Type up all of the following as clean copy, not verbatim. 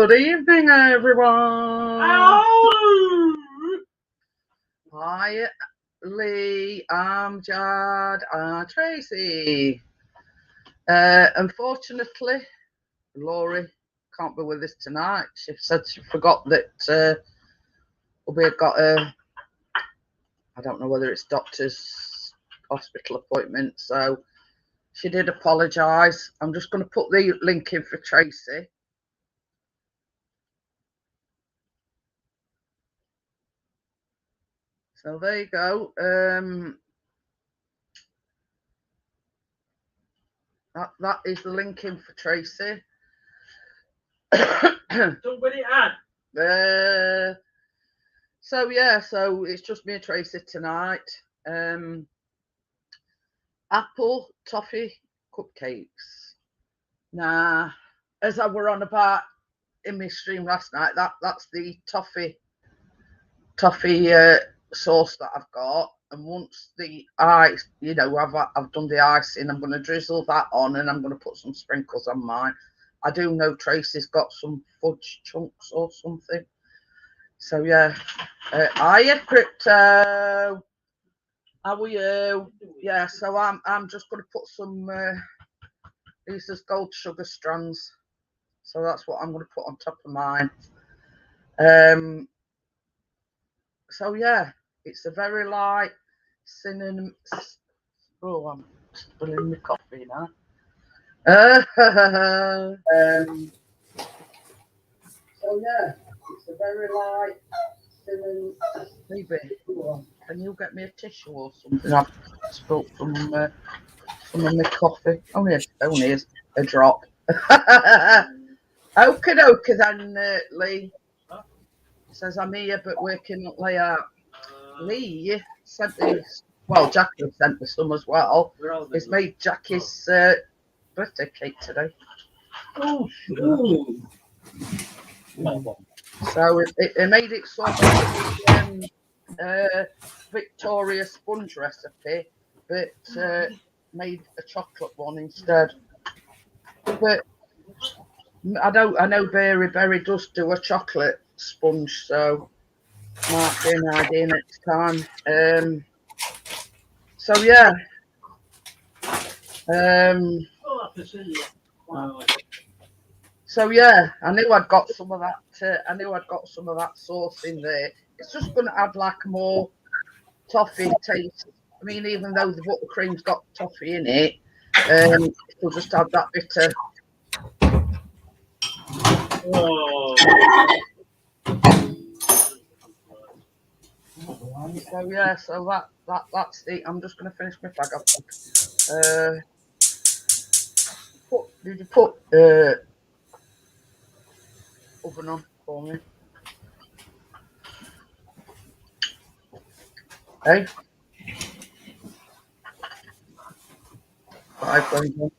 Good evening, everyone. Oh! Hi, Lee. I'm Jeanette Tracy. Unfortunately, Laurie can't be with us tonight. She said she forgot that we've got a, I don't know whether it's doctor's hospital appointment, so she did apologise. I'm just going to put the link in for Tracy. So there you go. That is the link in for Tracy. Somebody add. So yeah, so it's just me and Tracy tonight. Apple toffee cupcakes. Now, as I were on about in my stream last night, that's the toffee sauce that I've got. And once the ice, you know, I've done the icing, I'm going to drizzle that on, and I'm going to put some sprinkles on mine. I do know Tracy's got some fudge chunks or something. So yeah, hiya Crypto. How are you? Yeah, so I'm just going to put some these as gold sugar strands. So that's what I'm going to put on top of mine. So yeah, it's a very light cinnamon. Oh, I'm spilling my coffee now. So yeah, it's a very light cinnamon. Maybe. Can you get me a tissue or something? I've spilled some of my coffee. Only a drop. Okie dokie then, Lee. Says I'm here but working late out. Lee sent these. Well, Jackie sent me some as well. He's made Jackie's birthday cake today. Oh, So it made it sort of Victoria sponge recipe, but made a chocolate one instead. But I know Berry does do a chocolate sponge, so might be an idea next time. So yeah. So yeah, I knew I'd got some of that. I knew I'd got some of that sauce in there. It's just going to add like a more toffee taste. I mean, even though the buttercream's got toffee in it, it'll just add that bit of. Oh. So yeah, so that's the. I'm just going to finish my bag up. Did you put oven on for me? Hey. Thank you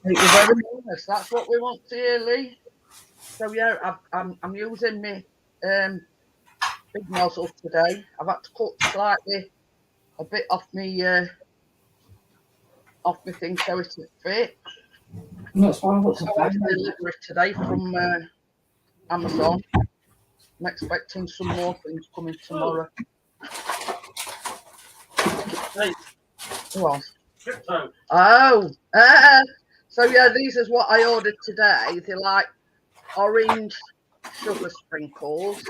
very much. That's what we want to hear, Lee. So yeah, I'm using my big nozzle today. I've had to cut slightly a bit off me thing so it will fit. That's why I want to I deliver it today from Amazon. I'm expecting some more things coming tomorrow. Hey. Who else? Crypto. Oh, so yeah, these is what I ordered today. They're like orange sugar sprinkles,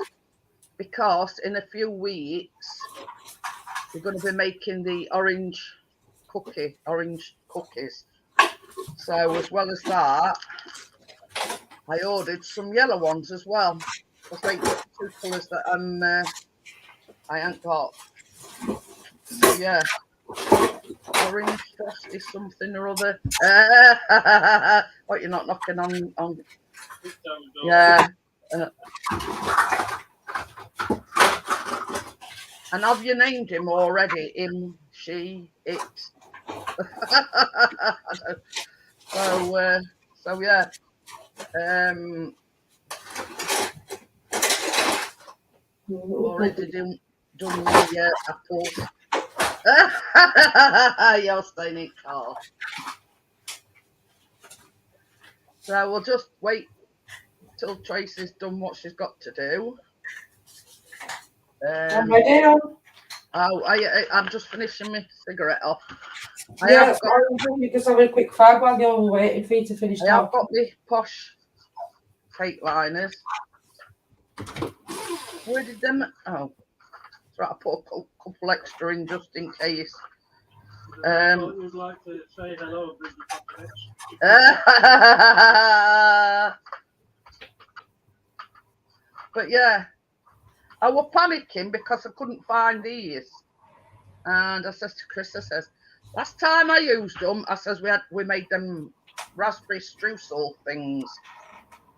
because in a few weeks we're going to be making the orange cookies. So as well as that, I ordered some yellow ones as well, because they got two colours that I ain't got. So yeah, orange frosty something or other. What, you're not knocking on? Yeah. And have you named him already? Him, she, it. So yeah. Already done the apples. You're staying in car. So we'll just wait till Tracy's done what she's got to do. I'm ready now. I'm just finishing my cigarette off. Yeah, that's why I'm just having a quick fag while you're waiting for you to finish I have talking. got my posh fake liners. Where did them? Oh, that's right. I put a couple extra in just in case. I thought you'd like to say hello and bring the chocolates. But yeah, I was panicking because I couldn't find these. And I says to Chris, I says, last time I used them, I says we made them raspberry streusel things.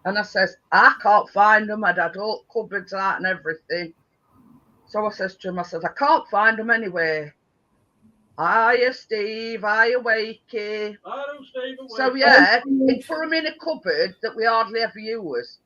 And I says, I can't find them. I'd had all cupboards out and everything. So I says to him, I says, I can't find them anywhere. Hiya, Steve. Hiya, Wakey. Hello, Steve. So yeah, he put them in a cupboard that we hardly ever use.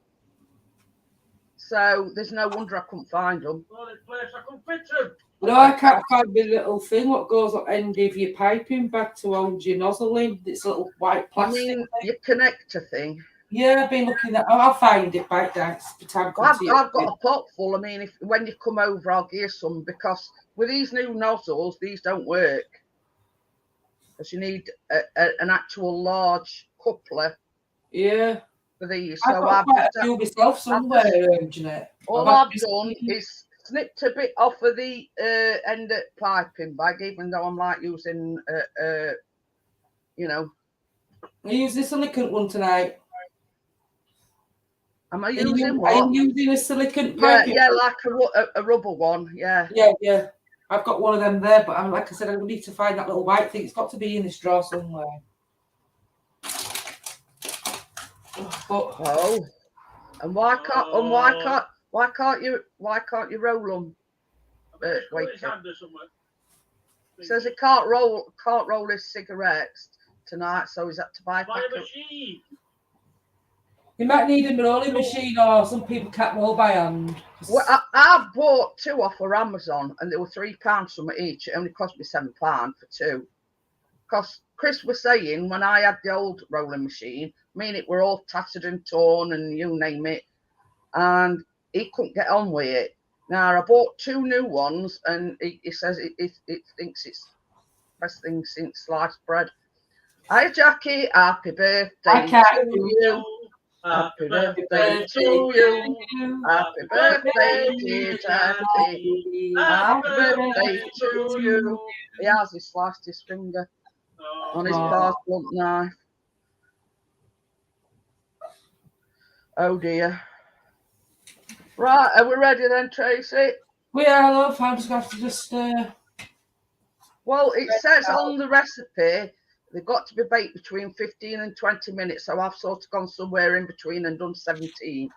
So there's no wonder I couldn't find them. Well, this place I can fit them. No, I can't find the little thing what goes at the end of your piping bag to hold your nozzle in. It's a little white plastic. I mean, your connector thing. Yeah, I've been looking at. I'll find it by that time. Well, I've got a pot full. I mean, when you come over, I'll give you some because with these new nozzles, these don't work. Because you need an actual large coupler. Yeah. For these. So I've got to do myself somewhere, Jeanette. All I've done is snipped a bit off of the end of piping bag, even though I'm like using, you know. I use the silicone one tonight. Am I using what? I'm using a silicone piping. Yeah, like a rubber one. Yeah. Yeah. I've got one of them there, but like I said, I need to find that little white thing. It's got to be in this drawer somewhere. Oh, and why can't you roll them? Wait, he says he can't roll his cigarettes tonight, so he's had to buy a machine. You might need a rolling machine, or some people can't roll by hand. Well, I bought two off of Amazon, and they were £3 from each. It only cost me £7 for two. Because Chris was saying when I had the old rolling machine, I mean, it were all tattered and torn and you name it, and he couldn't get on with it. Now, I bought two new ones, and he says it thinks it's the best thing since sliced bread. Hi, Jackie. Happy birthday to you. Happy birthday to you. Happy birthday, dear Jackie. Happy birthday to you. He has sliced his finger on his blunt knife. Oh dear. Right, are we ready then, Tracy? We are, love. I'm just going to just. Well, it says on the recipe they've got to be baked between 15 and 20 minutes. So I've sort of gone somewhere in between and done 17.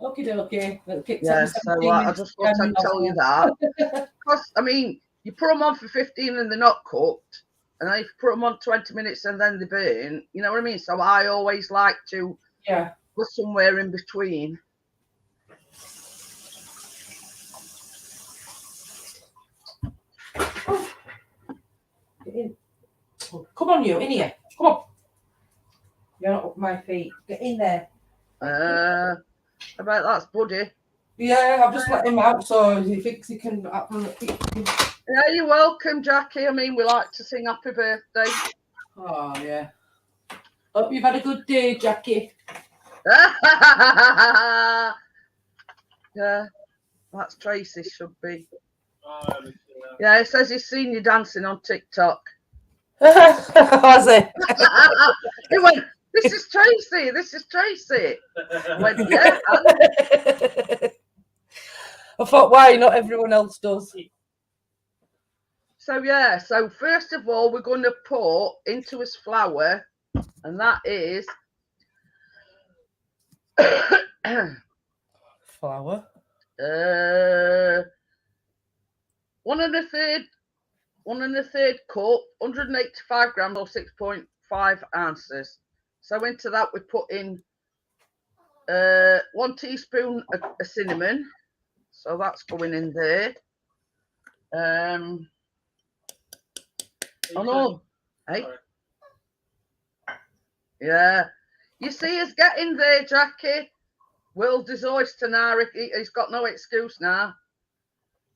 Okay. Yeah, so I just thought I'd tell you that. Because, I mean, you put them on for 15 and they're not cooked. And then if you put them on 20 minutes and then they burn, you know what I mean? So I always like to go somewhere in between. Come on, you, in here. Come on. You're not up my feet. Get in there. I bet that's Buddy. Yeah, I've just let him out so he thinks he can. Yeah, you're welcome, Jackie. I mean, we like to sing happy birthday. Oh, yeah. Hope you've had a good day, Jackie. Yeah, that's Tracy, should be. Yeah, it says he's seen you dancing on TikTok. Was it? He went, this is Tracy. I went, yeah. I thought, why? Not everyone else does. So, yeah, so first of all, we're going to pour into his flour, and that is flour. 1 1/3 cup, 185 grams or 6.5 ounces. So into that we put in 1 teaspoon of cinnamon. So that's going in there. Oh no, hey. Yeah. You see us getting there, Jackie. World is oyster now. He's got no excuse now.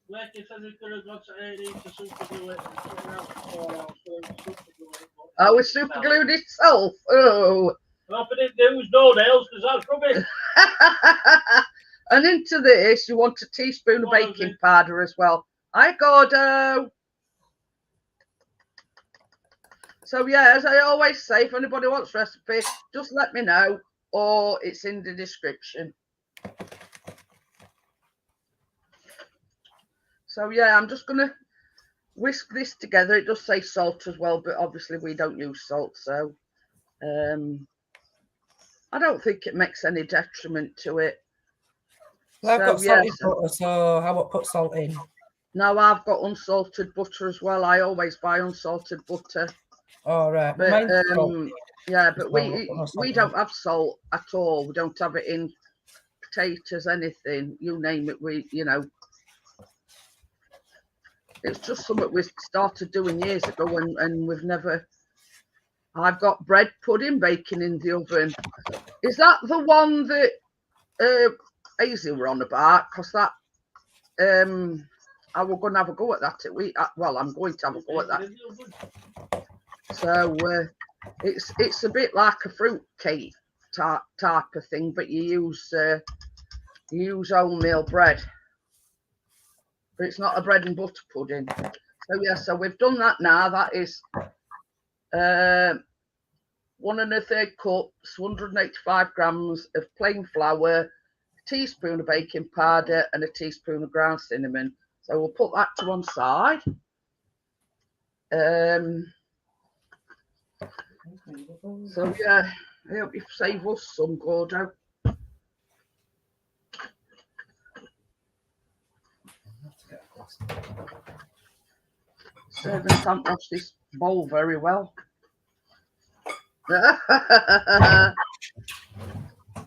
Leche says he's going to go to A&E to super glue it. Oh, we super glued itself. Oh. I'm hoping it does no nails because that's rubbish. And into this, you want a teaspoon of baking powder as well. Hi, Gordo. So, yeah, as I always say, if anybody wants recipe, just let me know, or it's in the description. So, yeah, I'm just going to whisk this together. It does say salt as well, but obviously we don't use salt, so I don't think it makes any detriment to it. Well, I've got salted butter, so I won't put salt in. No, I've got unsalted butter as well. I always buy unsalted butter. All right. But, yeah, but we don't have salt at all. We don't have it in potatoes, anything. You name it, it's just something we started doing years ago, and we've never. I've got bread pudding baking in the oven. Is that the one that Hazel were on about? Because that I was going to have a go at that. Well, I'm going to have a go at that. So it's a bit like a fruit cake type of thing, but you use wholemeal bread. But it's not a bread and butter pudding. So yeah, so we've done that now. That is 1 1/3 cups, 185 grams of plain flour, a teaspoon of baking powder, and a teaspoon of ground cinnamon. So we'll put that to one side. So yeah, I hope you save us some, Gordo. Servants can't wash this bowl very well.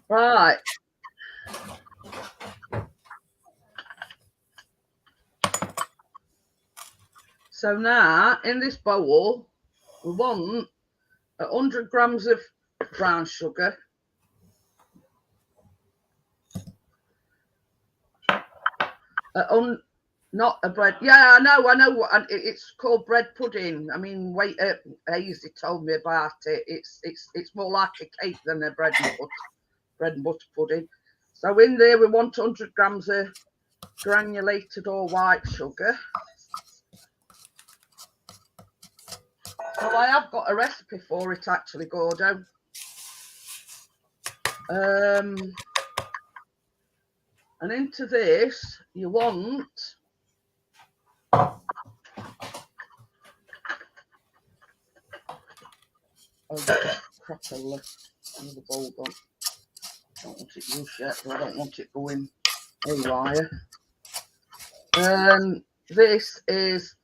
Right. So now in this bowl, we want 100 grams of brown sugar, not a bread. Yeah, I know. It's called bread pudding. I mean, wait, Hazy told me about it. It's more like a cake than a bread and butter pudding. So in there we want 100 grams of granulated or white sugar. So I have got a recipe for it actually, Gordo. And into this you want crap, the bowl gone. Don't want it loose yet, but I don't want it going haywire. This is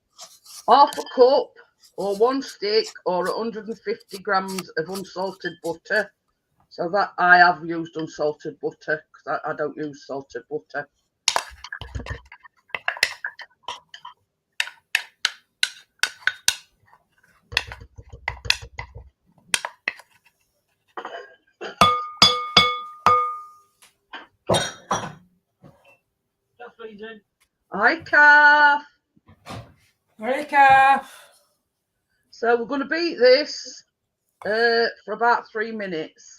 half a cup or 1 stick or 150 grams of unsalted butter. So that I have used unsalted butter because I don't use salted butter. Hi, Calf. Hi, Calf. So we're going to beat this for about 3 minutes.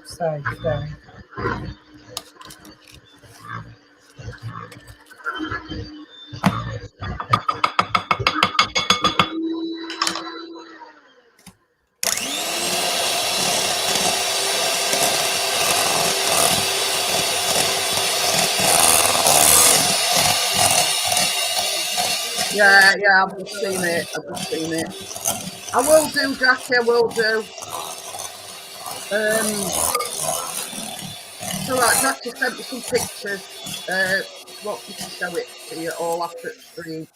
upside down. Yeah, I've just seen it. I will do, Jackie, I will do. So like Jackie sent me some pictures. Want me to show it to you all after it's stream.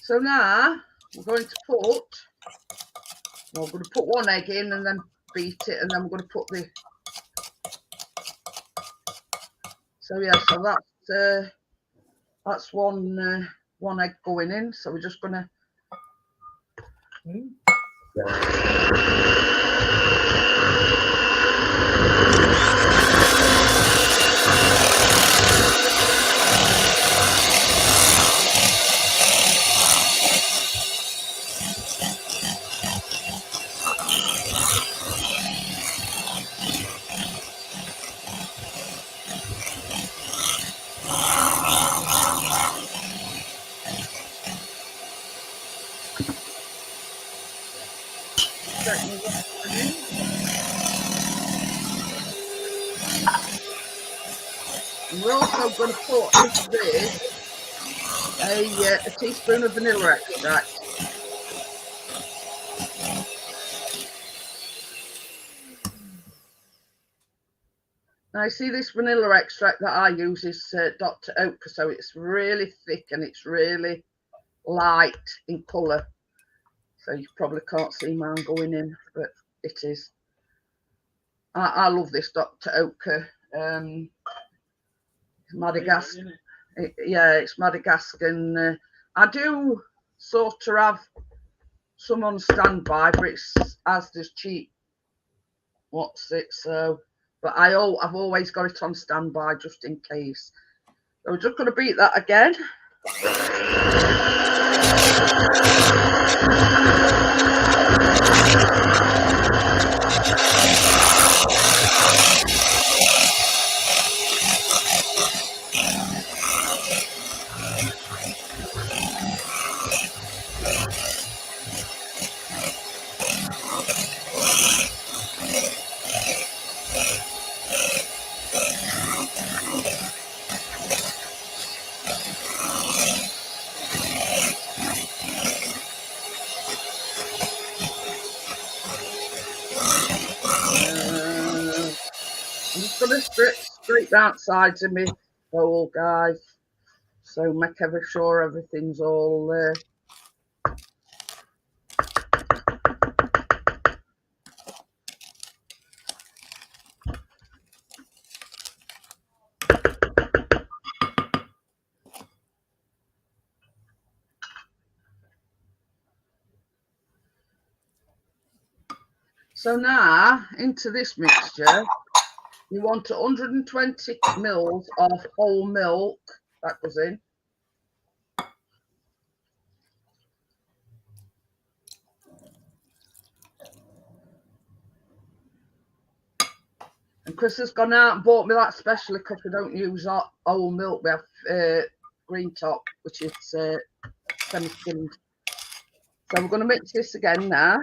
So now we're going to put one egg in and then beat it, and then we're going to put the. So yeah, so that's one egg going in. So we're just gonna. And we're also going to put into this a teaspoon of vanilla extract. Now you see this vanilla extract that I use is Dr. Oetker, so it's really thick and it's really light in colour. So you probably can't see mine going in, but it is. I love this Dr. Oetker. Madagascar. Yeah, it's Madagascan. I do sort of have some on standby, but it's as does cheap. What's it? So, but I've always got it on standby just in case. So we're just going to beat that again. I'm just going to straight the outsides of my bowl, guys. So make sure everything's all So now into this mixture, you want 120 mils of whole milk. That goes in. And Chris has gone out and bought me that specially because we don't use whole milk. We have green top, which is semi-skimmed. So we're going to mix this again now.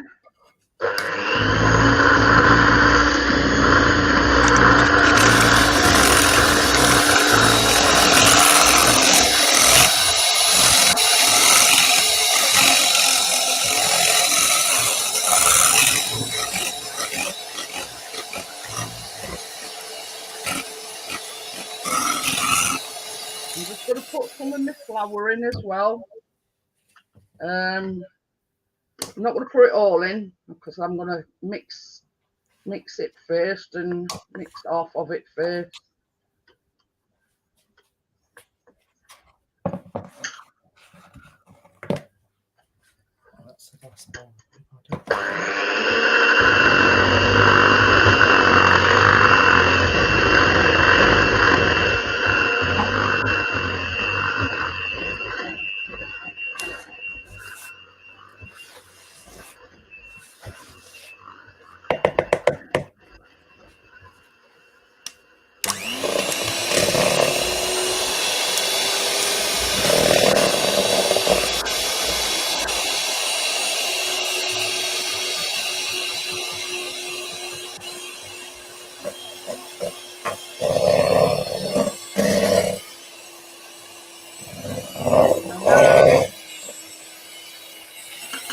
I'm just going to put some of my flour in as well. I'm not going to put it all in because I'm going to mix it first and mix half of it first.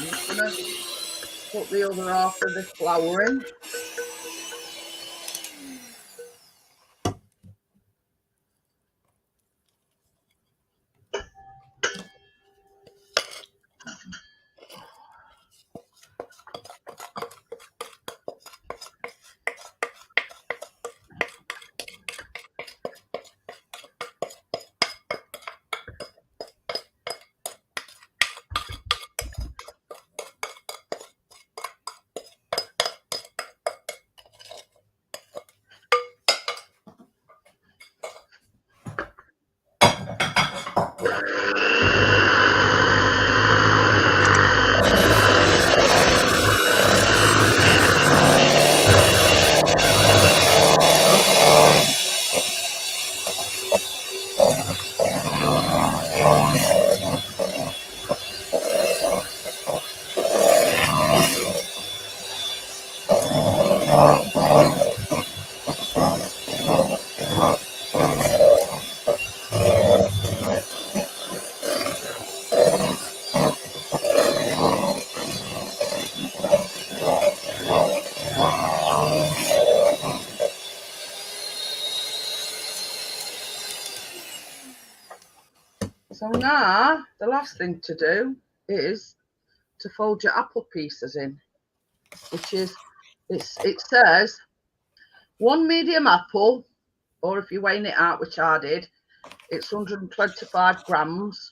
I'm just going to put the other half of the flour in. So now the last thing to do is to fold your apple pieces in, which is, it says 1 medium apple, or if you're weighing it out, which I did, it's 125 grams,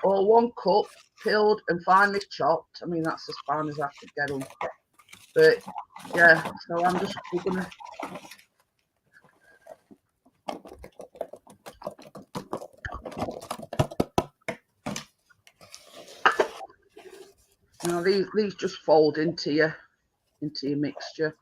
or 1 cup peeled and finely chopped. I mean, that's as fine as I could get them. But yeah, so we're gonna now these just fold into your mixture.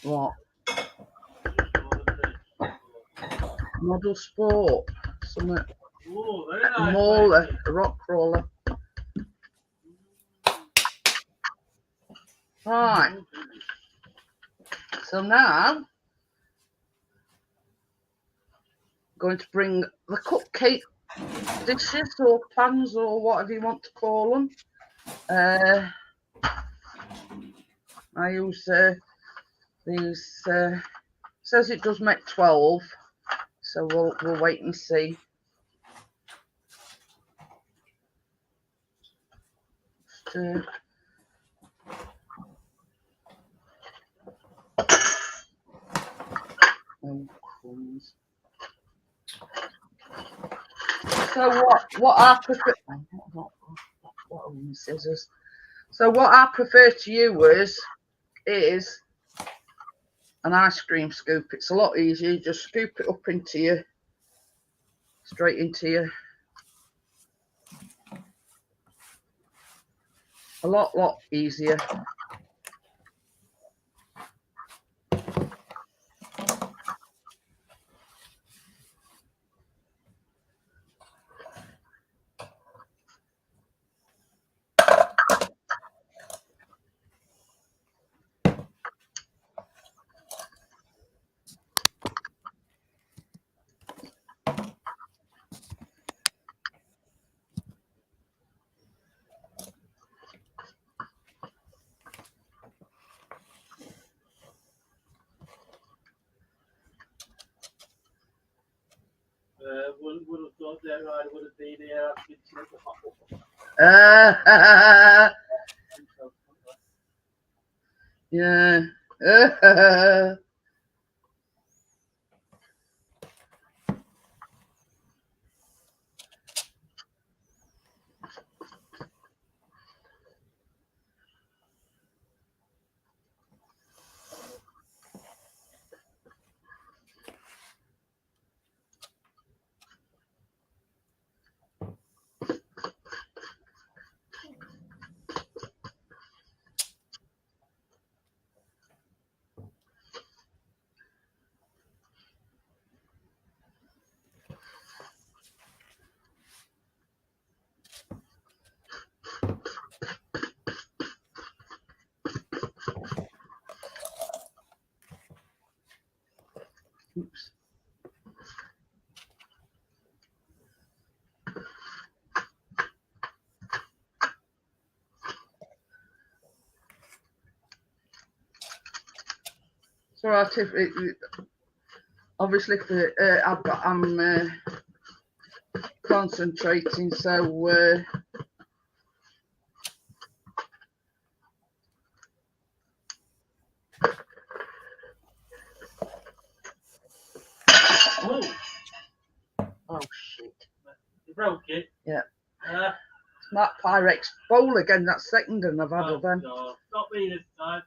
What? Model Sport. Something. Oh, very nice. Mauler, a rock crawler. Right. So now I'm going to bring the cupcake dishes or pans or whatever you want to call them. I use these. Says it does make 12, so we'll wait and see. Just, oh, crumbs. So what I prefer? What are these scissors? So what I prefer to use is an ice cream scoop. It's a lot easier. You just scoop it up into your, straight into your, a lot easier. Would have thought that right would have been here asking to Yeah. It's all right if obviously I'm concentrating, so oh shit. You broke it? Yeah. It's that Pyrex bowl again, that second and I've had of them. No, not me this time.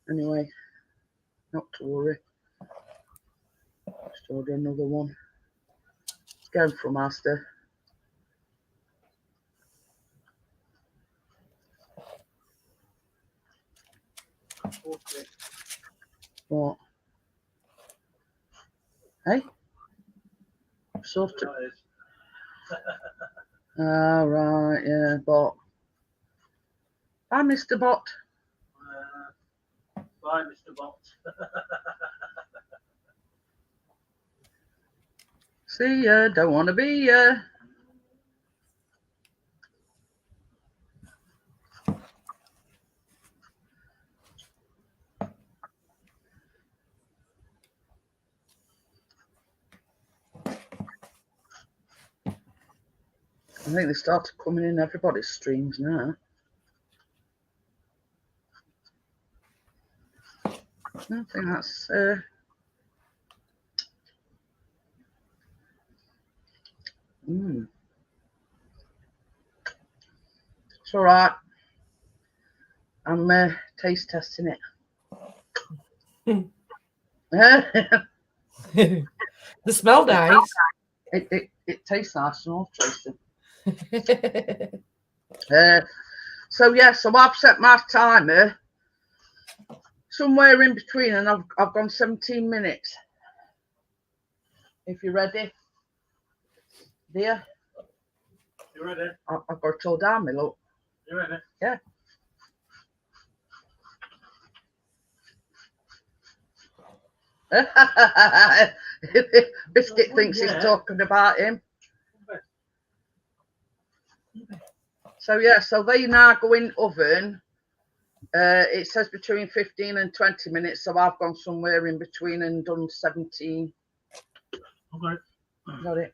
Anyway, not to worry. Just order another one. It's going from Asda. Okay. What? Hey? Sort of. That is. Ah, right, yeah, bot. Bye, Mr. Bot. Bye, Mr. Bot. See ya, don't want to be ya. I think they started coming in everybody's streams now. I think that's it's all right. I'm taste testing it. They smell nice. It tastes nice and all, Tracy. So yeah, so I've set my timer somewhere in between, and I've gone 17 minutes. If you're ready, dear. You ready? I've got it all down me, look. You ready? Yeah. Biscuit thinks he's talking about him. So yeah, so they now go in oven. It says between 15 and 20 minutes, so I've gone somewhere in between and done 17. Okay. Got it.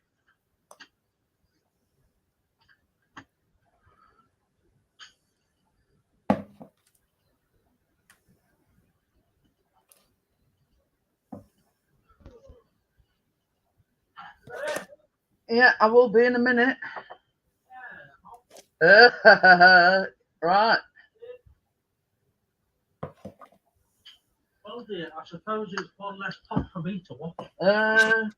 Yeah, I will be in a minute. Right. Well, dear, I suppose it's one less pot for me to watch. The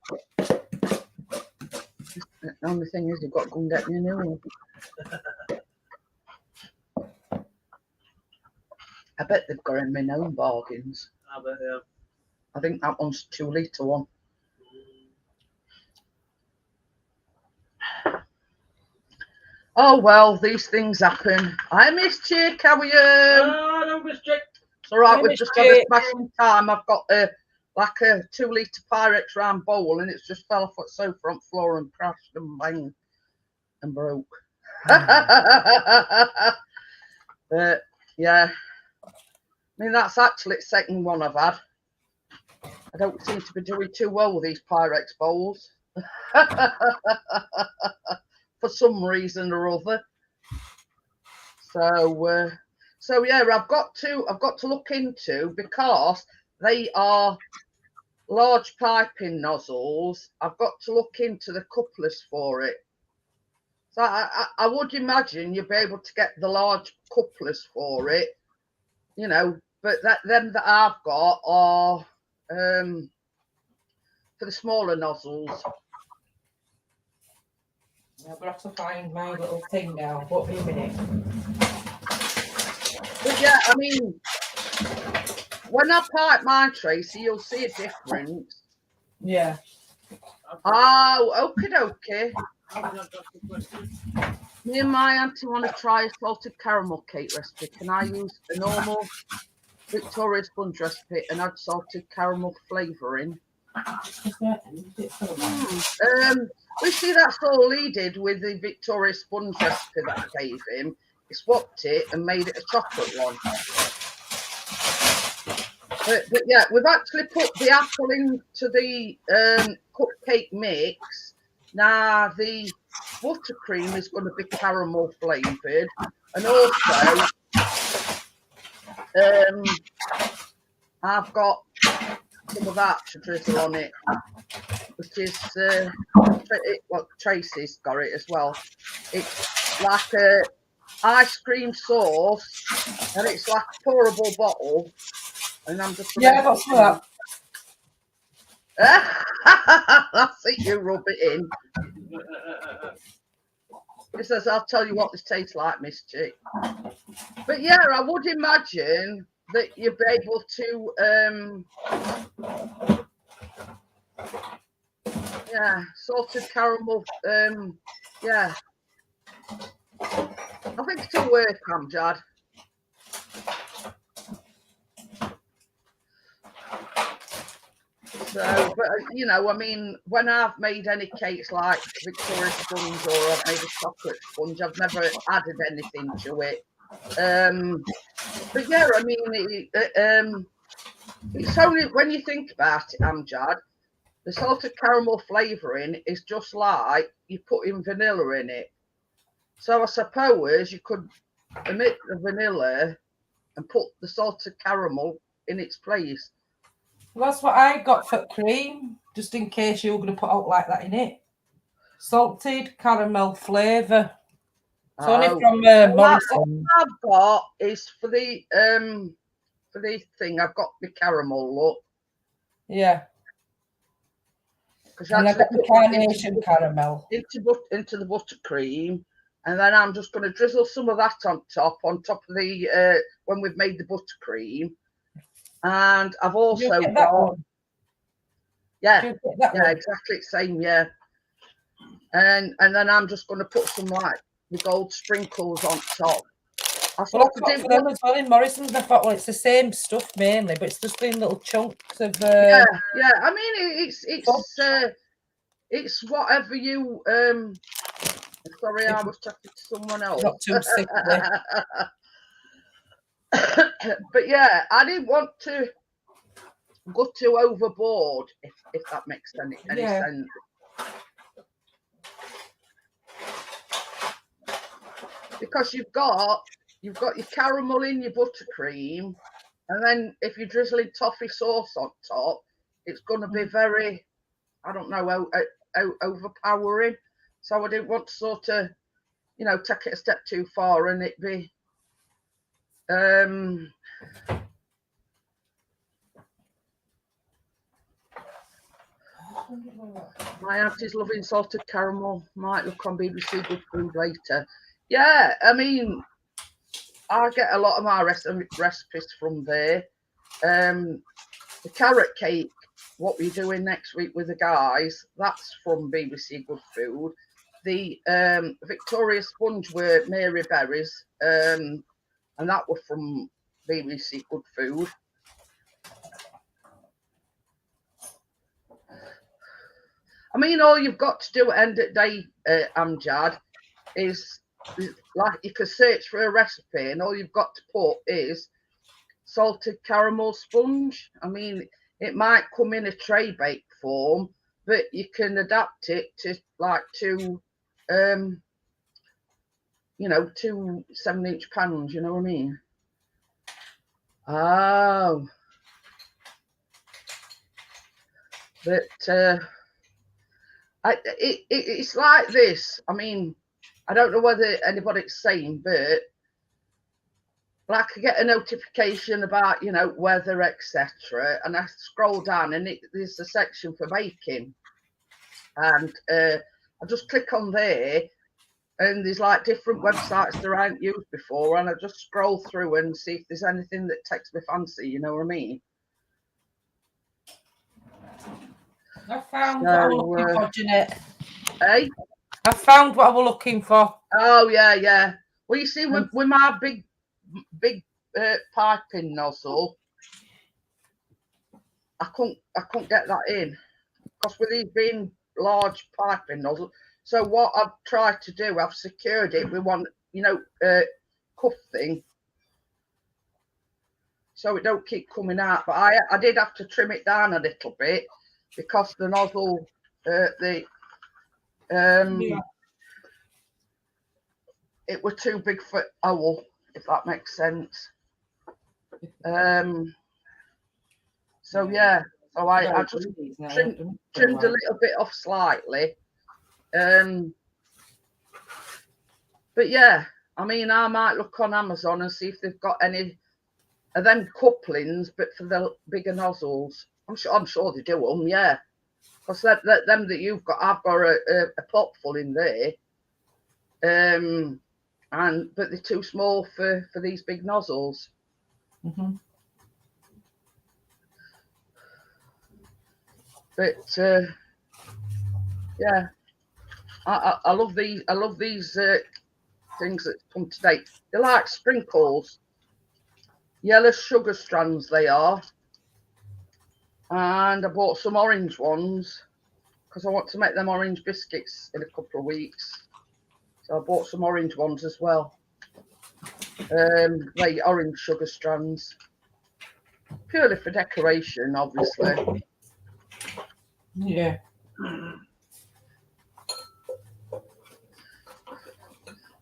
only thing is, you've got to go and get me a new one. I bet they've got in my own bargains. I bet they have. I think that one's 2 litre one. Oh well, these things happen. I missed Chick. How are you? Oh, no, Miss Chick. It's all right. Hi, We've Miss just had a Chick. smashing time. I've got like a 2 litre Pyrex round bowl, and it's just fell off the sofa on floor and crashed and banged and broke. But yeah, I mean that's actually the second one I've had. I don't seem to be doing too well with these Pyrex bowls. For some reason or other. So yeah, I've got to look into, because they are large piping nozzles. I've got to look into the couplers for it. So I would imagine you'll be able to get the large couplers for it, you know, but them that I've got are for the smaller nozzles. Yeah, but I have to find my little thing now. What me a minute. But yeah, I mean, when I pipe mine, Tracy, you'll see a difference. Yeah. Oh, okay. Me and my auntie want to try a salted caramel cake recipe. Can I use a normal Victoria sponge recipe and add salted caramel flavouring? We see that's all he did with the Victoria sponge recipe that I gave him. He swapped it and made it a chocolate one. But yeah, we've actually put the apple into the cupcake mix. Now the buttercream is going to be caramel flavoured, and also I've got some of that to drizzle on it, which is well, Tracy's got it as well. It's like a ice cream sauce, and it's like a pourable bottle. And I'm just that's that. That's it. You rub it in. It says, "I'll tell you what this tastes like, Miss Chick." But yeah, I would imagine that you'd be able to, yeah, salted caramel. Yeah, I think it'll work, Amjad. So, but you know, I mean, when I've made any cakes like Victoria sponge or I've made a chocolate sponge, I've never added anything to it. But yeah, I mean, it's only when you think about it, Amjad, the salted caramel flavouring is just like you putting vanilla in it. So I suppose you could omit the vanilla and put the salted caramel in its place. Well, that's what I got for cream, just in case you were going to put out like that in it. Salted caramel flavour. It's only from Morrison. What I've got is for the thing. I've got the caramel look. Yeah. And I've got the carnation caramel into the buttercream, and then I'm just going to drizzle some of that on top of the when we've made the buttercream. And I've also got exactly the same, yeah. And then I'm just going to put some like the gold sprinkles on top. I thought for them as well in Morrison's. I thought, well, it's the same stuff mainly, but it's just in little chunks of. Yeah. I mean, it's whatever you. Sorry, I was talking to someone else. Not too sickly. But yeah, I didn't want to go too overboard, if that makes any sense. Because you've got your caramel in your buttercream, and then if you're drizzling toffee sauce on top, it's going to be very, I don't know, overpowering. So I didn't want to sort of, you know, take it a step too far and it be my auntie's loving salted caramel. Might look on BBC Good Food later. Yeah, I mean, I get a lot of my recipes from there. The carrot cake, what we're doing next week with the guys, that's from BBC Good Food. The Victoria sponge were Mary Berries, and that was from BBC Good Food. I mean, all you've got to do at the end of the day, Amjad, is like you can search for a recipe and all you've got to put is salted caramel sponge. I mean, it might come in a tray bake form, but you can adapt it to like two 7-inch pans, you know what I mean? Oh. But it's like this. I mean, I don't know whether anybody's saying, but like I get a notification about, you know, weather, etc. And I scroll down and there's a section for baking. And I just click on there and there's like different websites that I haven't used before. And I just scroll through and see if there's anything that takes me fancy, you know what I mean? I found what I was looking for, Jeanette. Hey? I found what I was looking for. Oh, yeah. Well, you see, with my big piping nozzle, I couldn't get that in. Because with these being large piping nozzles, so what I've tried to do, I've secured it with one, cuff thing. so it don't keep coming out. But I did have to trim it down a little bit because the nozzle, it was too big for owl, if that makes sense. So yeah, so I just trimmed a little bit off slightly. But yeah, I mean, I might look on Amazon and see if they've got any of them couplings, but for the bigger nozzles. I'm sure they do them, yeah. Because them that you've got, I've got a pot full in there. But they're too small for these big nozzles. Mm-hmm. But yeah, I love these. I love these things that come today. They're like sprinkles, yellow sugar strands they are. And I bought some orange ones because I want to make them orange biscuits in a couple of weeks. So I bought some orange ones as well. Like orange sugar strands, purely for decoration, obviously. Yeah.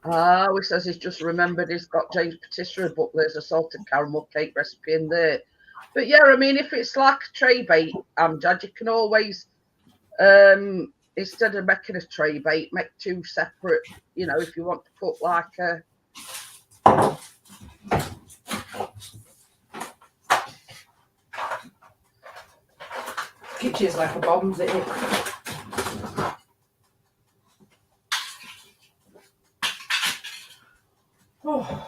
He says he's just remembered he's got James Patisserie book. There's a salted caramel cake recipe in there. But yeah, I mean, if it's like a tray bake, Amjad, you can always, instead of making a tray bake, make two separate, you know, if you want to put like a... Kitchen's like a bomb, isn't it? Oh.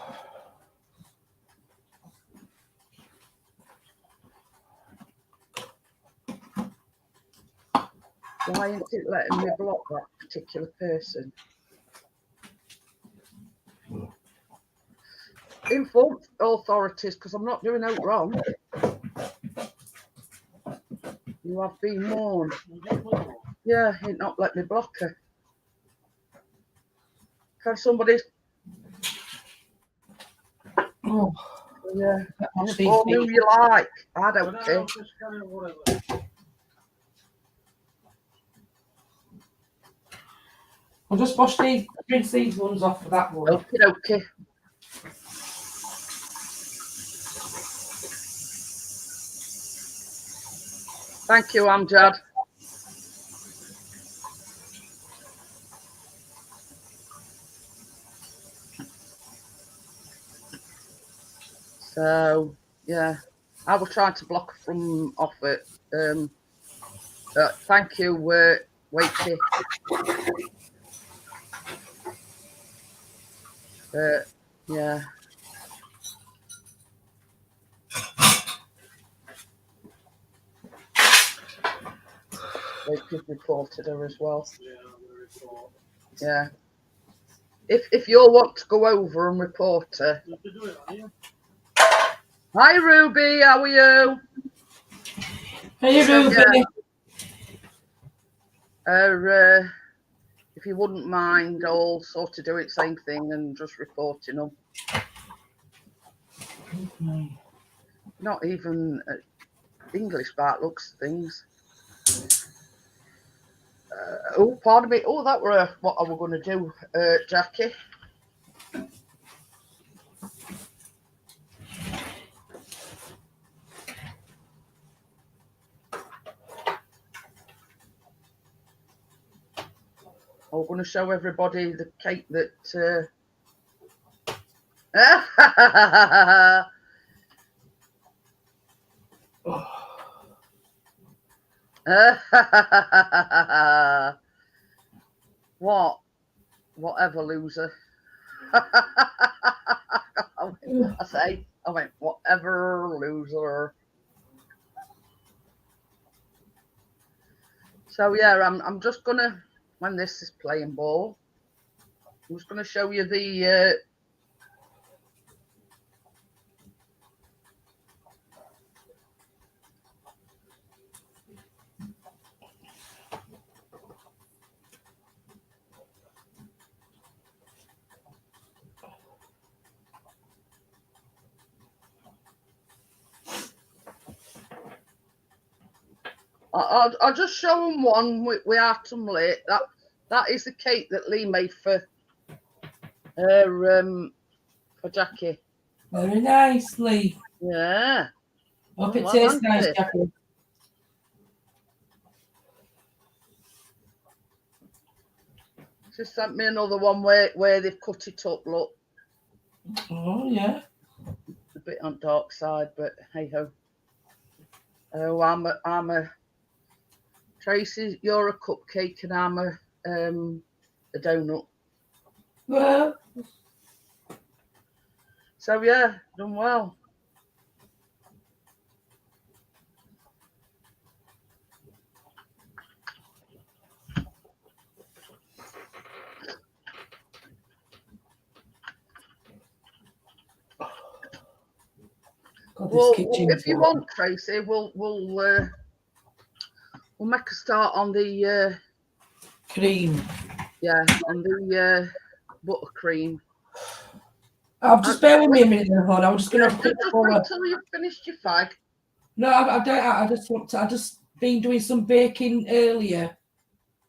Why isn't it letting me block that particular person? Inform authorities, because I'm not doing out wrong. You have been warned. Yeah, it not let me block her. Can somebody... Oh. Yeah, inform who you like. I don't care. I'll just rinse these ones off for that one. Okay. Thank you, Amjad. So yeah, I was trying to block from off it. Thank you, Wakey. Yeah. Wakey's reported her as well. Yeah. If you want to go over and report her. Hi Ruby, how are you? Hey Ruby. Yeah. If you wouldn't mind, I'll sort of do it same thing and just reporting them. Okay. Not even English part looks things. Oh, pardon me. Oh, that were what I was going to do, Jackie. I was going to show everybody the cake that... Whatever, loser. I went, whatever, loser. So yeah, I'm just gonna, when this is playing ball, I'm just gonna show you the I'll just show them one with atom late. That is the cake that Lee made for Jackie. Very nicely. Yeah. Hope it well, tastes nice, it? Jackie. She sent me another one where they've cut it up. Look. Oh yeah. A bit on dark side, but hey ho. Oh, I'm a Tracy. You're a cupcake, and I'm a donut. Well. So yeah, done well. God, Well, if you want, Tracy, we'll make a start on the cream. Yeah, on the buttercream. I'll just bear with me a minute, then, hon. I'm just gonna just wait till you've finished your fag. No, I don't. I just been doing some baking earlier,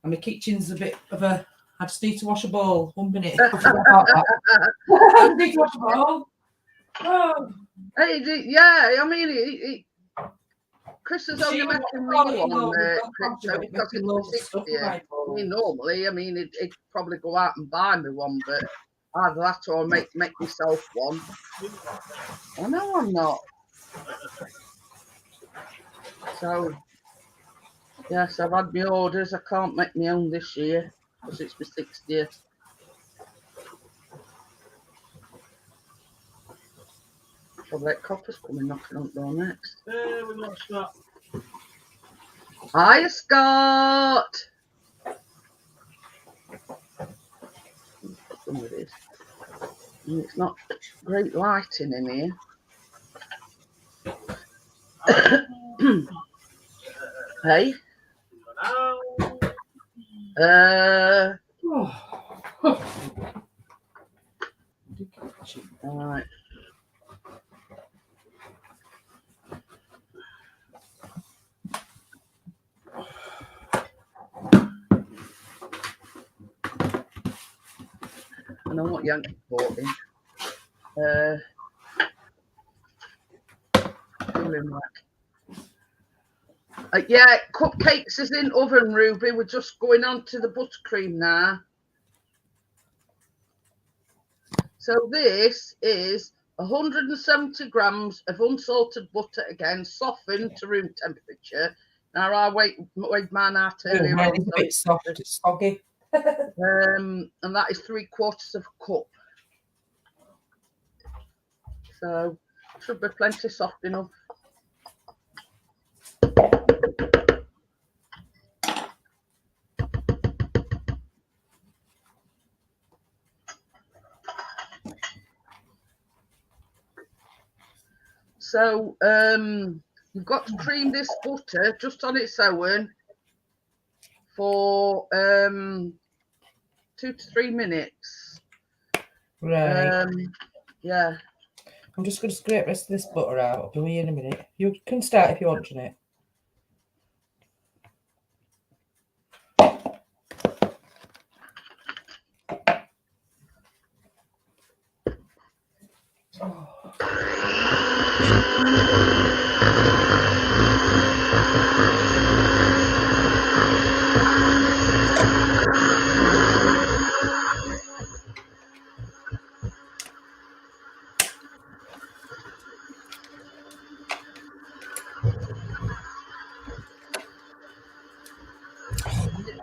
and my kitchen's a bit of a. I just need to wash a bowl. 1 minute. I forgot about that. I just need to wash a bowl. Oh. Hey, yeah, I mean, Chris is only making me one because it's 60. I mean, normally, I mean, it'd probably go out and buy me one, but either that or make myself one. I know I'm not. So, yes, I've had my orders. I can't make my own this year because it's my 60th. Probably that copper's coming knocking on the door next. We're not Scott. Hiya, Scott. Some of this. It's not great lighting in here. Hey. All right. I know what Yankee bought in. Yeah, cupcakes is in oven, Ruby. We're just going on to the buttercream now. So this is 170 grams of unsalted butter, again, softened to room temperature. Now, I weighed mine out earlier. Mine is a bit soft, it's soggy. And that is 3/4 of a cup. So, should be plenty soft enough. So, you've got to cream this butter just on its own for 2 to 3 minutes. Right. Yeah. I'm just going to scrape the rest of this butter out. I'll be with you in a minute. You can start if you want, Jeanette.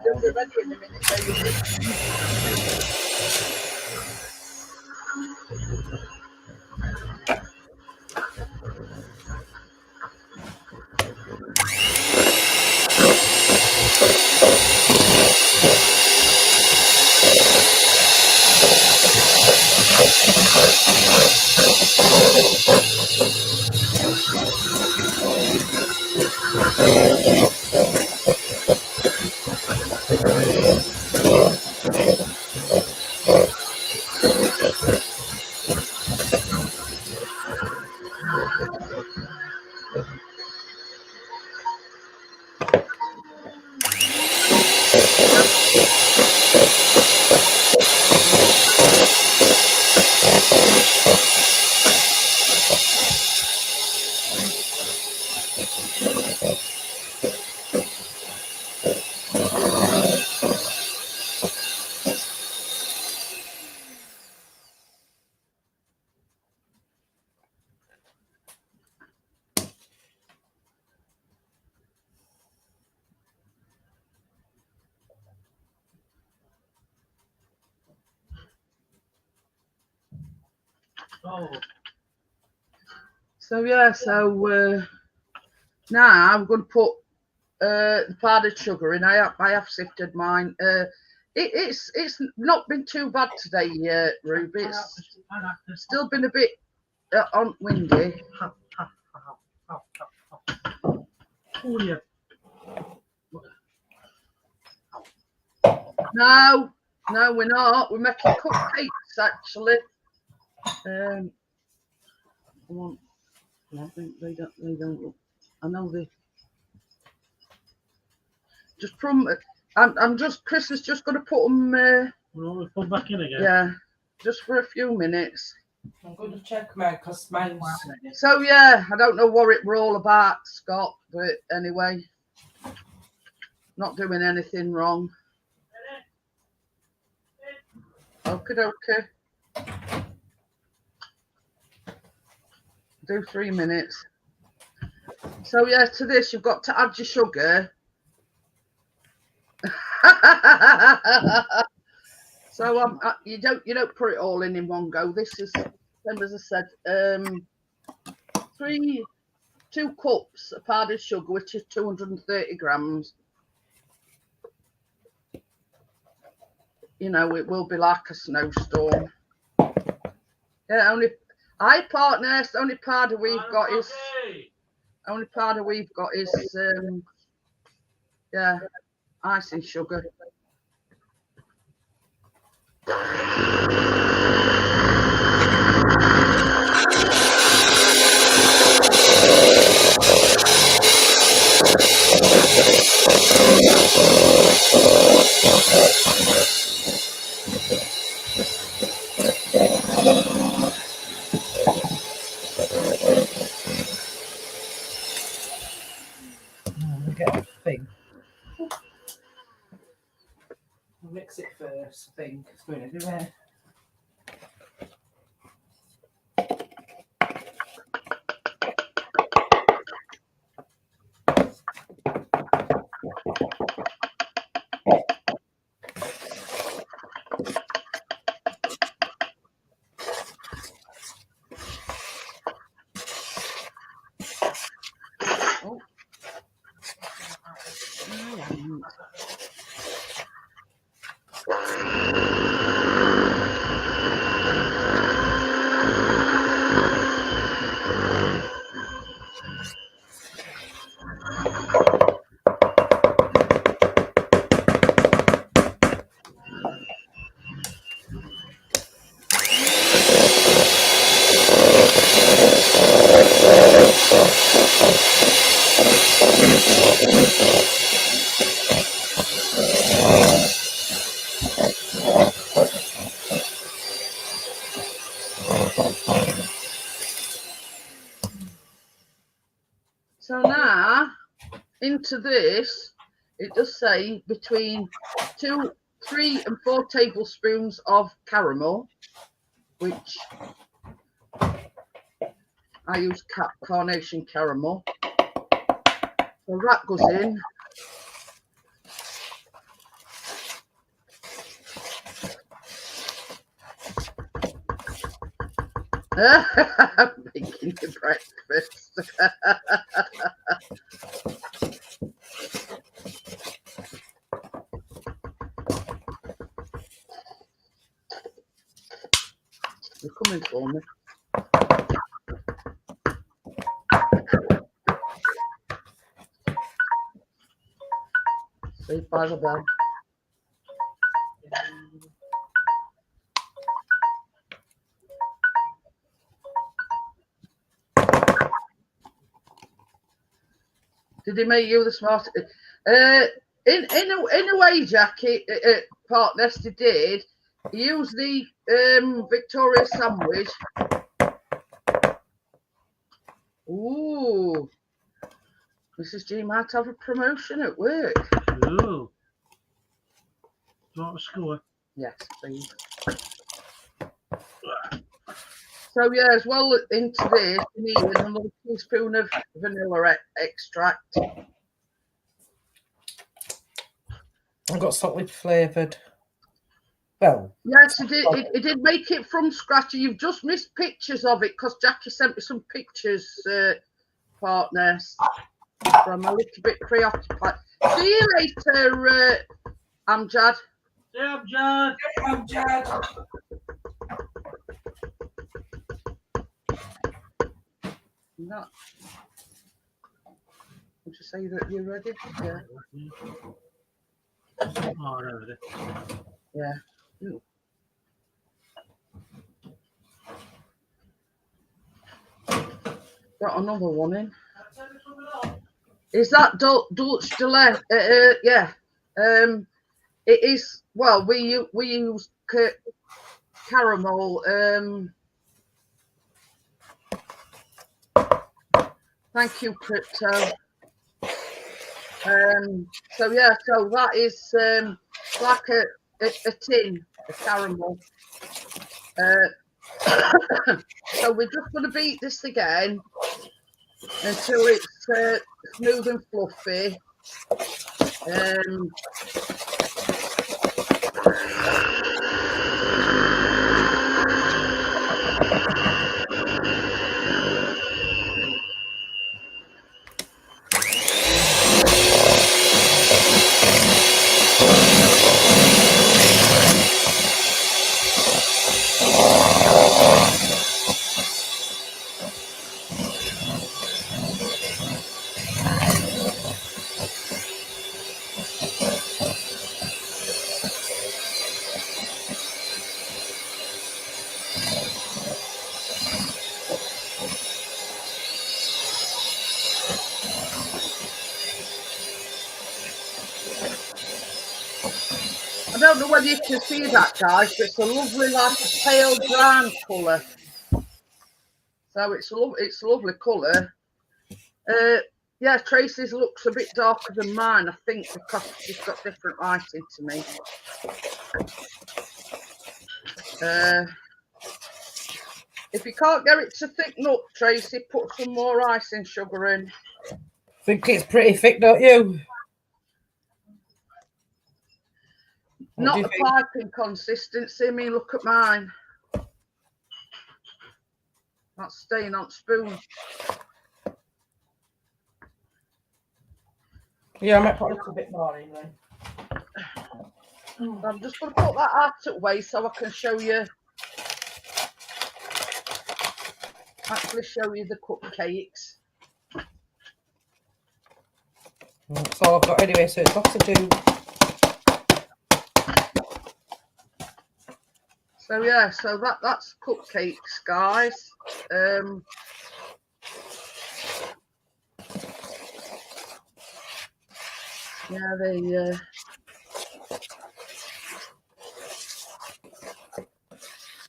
You'll be ready in a minute, baby. Oh, So yeah, now I'm going to put the powdered sugar in. I have sifted mine. It's not been too bad today, Ruby. It's still been a bit windy. Oh, yeah. No, we're not. We're making cupcakes actually. I think they don't look. I know they just from. I'm just. Chris is just going to put them. We'll put back in again. Yeah, just for a few minutes. I'm going to check mine because mine's. So yeah, I don't know what it were all about, Scott, but anyway, not doing anything wrong. Okay. Do 3 minutes. So yeah, to this you've got to add your sugar. So you don't put it all in one go. This is same as I said. 2 cups of powdered sugar, which is 230 grams. You know, it will be like a snowstorm. Yeah, only partner. The only powder we've got is icing sugar. Get a thing. I'll mix it first, I think. It's going everywhere. So now into this, it does say between 2, 3 and 4 tablespoons of caramel, which I use carnation caramel. So that goes in. Making your breakfast. You're coming for me. Saved by the bell. Did he make you the smartest? In a way, Jackie, Part Nestor did. He used the Victoria sandwich. Ooh, Mrs. G might have a promotion at work. Ooh. Do you want a score? Yes, please. So yeah, as well into this, you need another teaspoon of vanilla extract. I've got solid flavoured. Well, yes, he did make it from scratch. You've just missed pictures of it because Jackie sent me some pictures, partners. So I'm a little bit preoccupied. See you later, Amjad. Yeah, Amjad. Amjad. No. Would you say that you're ready? Yeah. Oh, there it is. Yeah. Ooh. Got another one in. Is that dulce de leche? Yeah. It is. Well, we use caramel. Thank you, Crypto. So yeah, so that is like a tin, a caramel. So we're just going to beat this again until it's smooth and fluffy. I don't know whether you can see that, guys, but it's a lovely, like a pale brown colour. So it's a lovely colour. Yeah, Tracy's looks a bit darker than mine, I think, because she's got different lighting to me. If you can't get it to thicken up, Tracy, put some more icing sugar in. I think it's pretty thick, don't you? Not the piping consistency. I mean, look at mine. That's staying on spoon. Yeah, I might put a little bit more in then. I'm just going to put that out away so I can show you. Actually, show you the cupcakes. That's all I've got anyway, so it's got to do. So yeah, so that's cupcakes, guys. Yeah,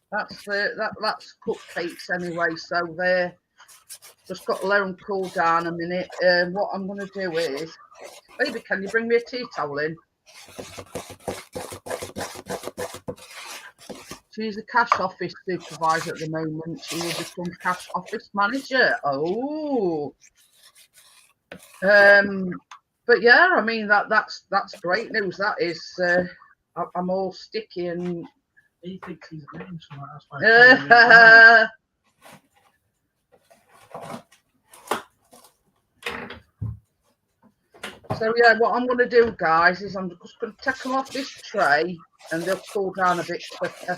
that's cupcakes anyway. So they're just got to let them cool down a minute. What I'm going to do is, baby, can you bring me a tea towel in? She's a cash office supervisor at the moment. She will become cash office manager. Oh. But yeah, I mean that's great news. That is, I'm all sticky and. He thinks he's getting somewhere. That's why. So yeah, what I'm going to do, guys, is I'm just going to take them off this tray and they'll cool down a bit quicker.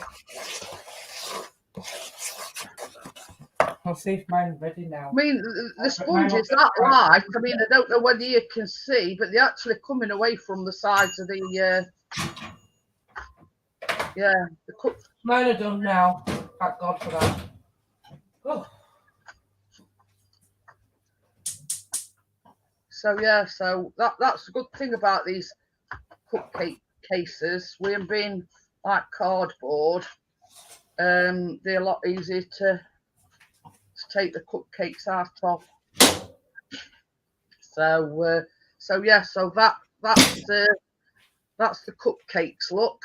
I'll see if mine's ready now. I mean, the sponge is that light. I mean, I don't know whether you can see, but they're actually coming away from the sides of the, the cup. Mine are done now. Thank God for that. Oh. So yeah, so that's a good thing about these cupcake cases. We ain't being like cardboard. They're a lot easier to take the cupcakes out of. So yeah, so that's the cupcakes. Look,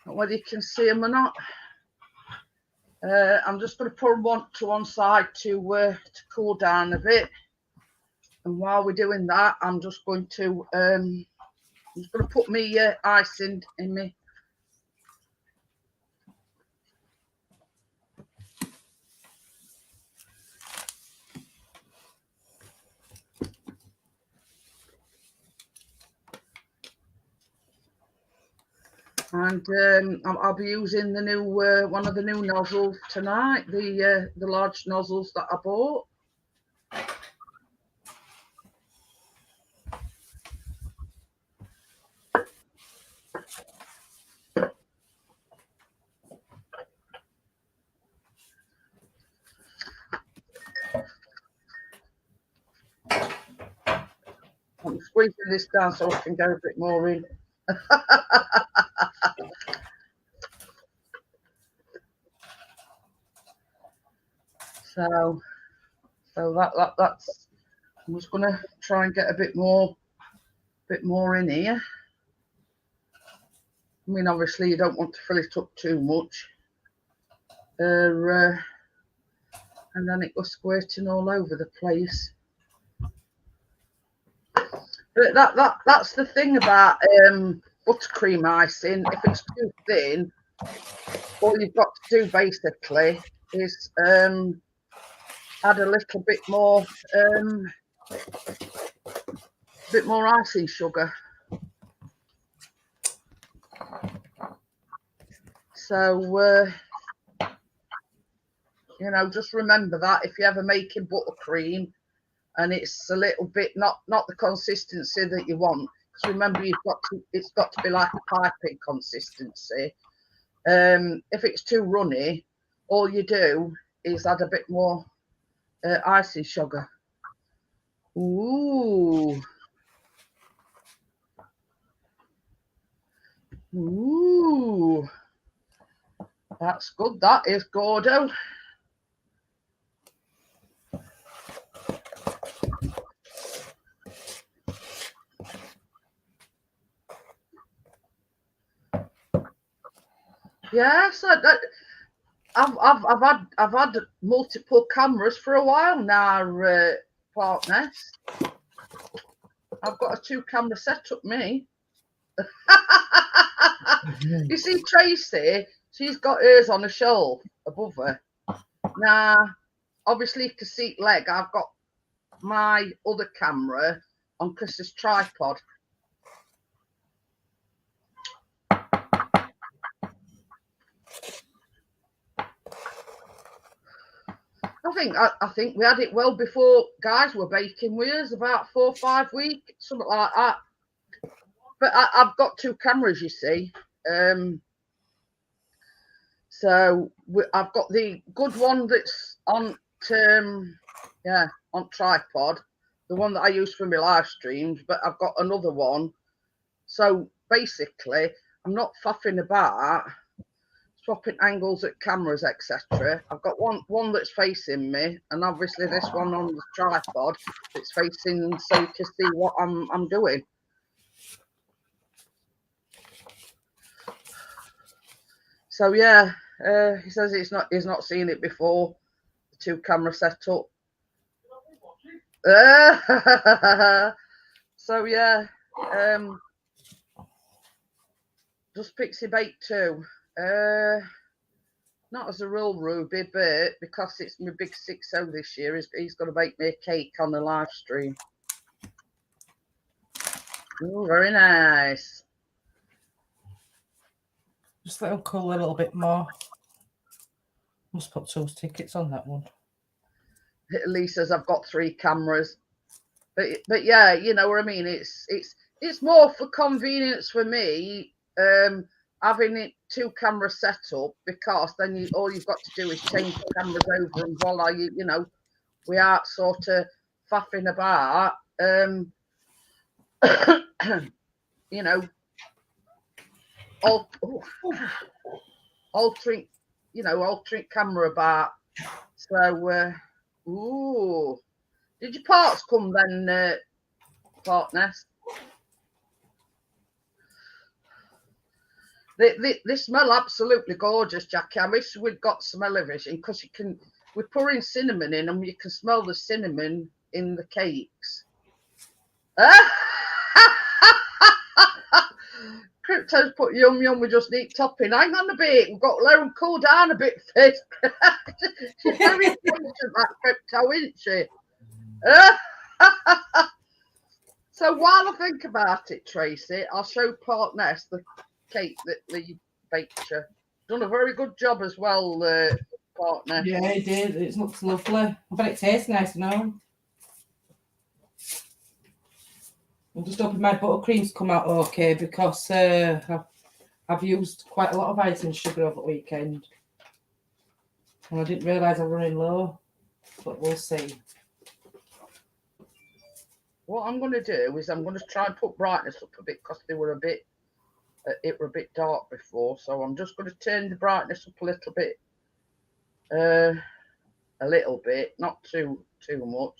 not whether you can see them or not. I'm just going to put them to one side to cool down a bit. And while we're doing that, I'm just going to put me icing in me And I'll be using the new one of the new nozzles tonight, the large nozzles that I bought. I'm squeezing this down so I can go a bit more in. So that's. I'm just gonna try and get a bit more in here. I mean, obviously you don't want to fill it up too much, and then it goes squirting all over the place. But that's the thing about buttercream icing. If it's too thin, all you've got to do basically is add a little bit more icing sugar. So you know, just remember that if you're ever making buttercream and it's a little bit not the consistency that you want, because remember it's got to be like a piping consistency. If it's too runny, all you do is add a bit more icing sugar. Ooh. Ooh. That's good. That is Gordo. Yes, I've had multiple cameras for a while now, partners. I've got a 2-camera setup, me. You see, Tracy, she's got hers on a shelf above her. Now, obviously, to see leg, I've got my other camera on Chris's tripod. I think we had it well before guys were baking with us, about 4 or 5 weeks, something like that. But I've got 2 cameras, you see. So I've got the good one that's on on tripod, the one that I use for my live streams, but I've got another one. So basically, I'm not faffing about swapping angles at cameras, etc. I've got one that's facing me, and obviously this one on the tripod that's facing, so you can see what I'm doing. So yeah, he says he's not seen it before, the 2-camera setup. So yeah, just Pixie Bake 2. Not as a real Ruby, but because it's my big 6-0 this year, he's going to bake me a cake on the live stream. Oh, very nice. Just let them cool a little bit more. Must put 2 tickets on that one. Lee says I've got 3 cameras, but yeah, you know what I mean. It's more for convenience for me, having it 2-camera setup, because then all you've got to do is change the cameras over, and voila, you know, we aren't sort of faffing about, you know, altering camera about. So ooh, did your parts come then, partners? They smell absolutely gorgeous, Jackie. I wish we'd got smell-o-vision, because we're pouring cinnamon in and you can smell the cinnamon in the cakes. Crypto's put yum, we just need topping. Hang on a bit, we've got to let them cool down a bit first. She's very patient, that Crypto, isn't she? So while I think about it, Tracy, I'll show partners cake that Lee baked you. Done a very good job as well, partner. Yeah, it did. It looks lovely. I bet it tastes nice now. I'm just hoping my buttercreams come out okay because I've used quite a lot of icing sugar over the weekend. And I didn't realise I'm running low, but we'll see. What I'm going to do is I'm going to try and put brightness up a bit because they were a bit dark before. So I'm just going to turn the brightness up a little bit, not too much,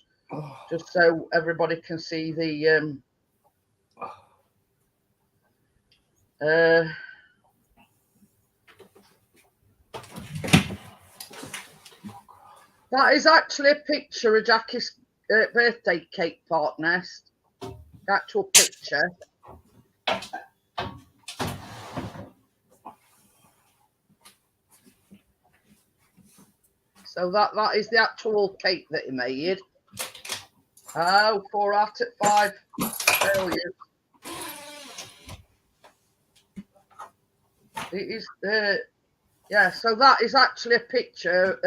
just so everybody can see the that is actually a picture of Jackie's birthday cake, partner. Actual picture. So that is the actual cake that he made. Oh, 4 out of 5 failures. It is, yeah. So that is actually a picture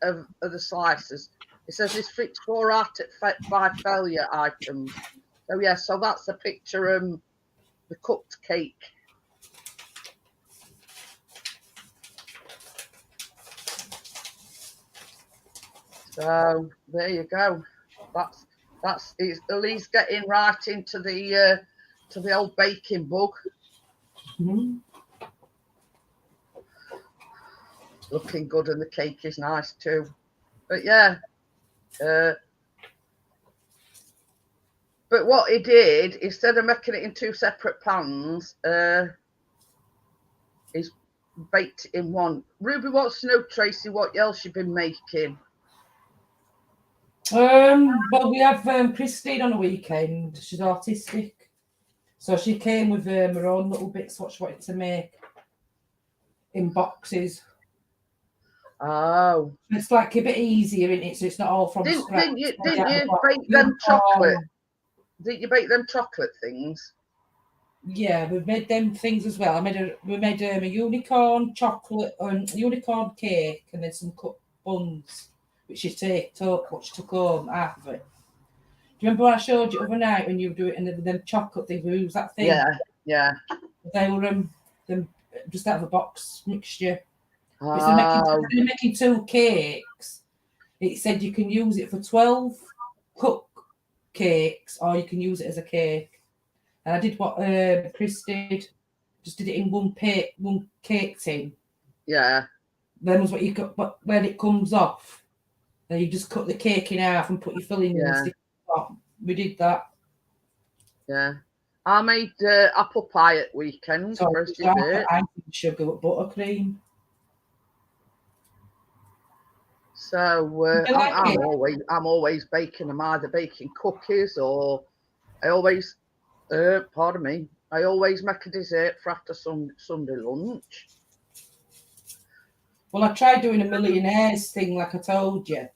of the slices. It says this fits 4 out of 5 failure items. So yeah, so that's a picture of the cooked cake. So there you go. That's at least getting right into the old baking bug. Mm-hmm. Looking good, and the cake is nice too. But yeah, but what he did, instead of making it in 2 separate pans, he's baked it in one. Ruby wants to know, Tracy, what else you've been making? Well, we have Christine on a weekend. She's autistic, so she came with her own little bits what she wanted to make in boxes. Oh, it's like a bit easier, isn't it? So it's not all from scratch. Didn't you bake them chocolate? Didn't you bake them chocolate things? Yeah, we've made them things as well. We made a unicorn chocolate and unicorn cake, and then some cut buns, which she took home, half of it. Do you remember what I showed you the other night when you were doing it and them chocolate things? We used that thing. Yeah. They were them just out of a box mixture. Oh. So they're making 2 cakes. It said you can use it for 12 cupcakes, or you can use it as a cake. And I did what Chris did. Just did it in one cake tin. Yeah. Then was what you got, but when it comes off, then you just cut the cake in half and put your filling in and stick it on. We did that. Yeah. I made apple pie at weekend for dessert. I sugar with buttercream. So I'm always baking. I'm either baking cookies or I always make a dessert for after Sunday lunch. Well, I tried doing a millionaires thing like I told you,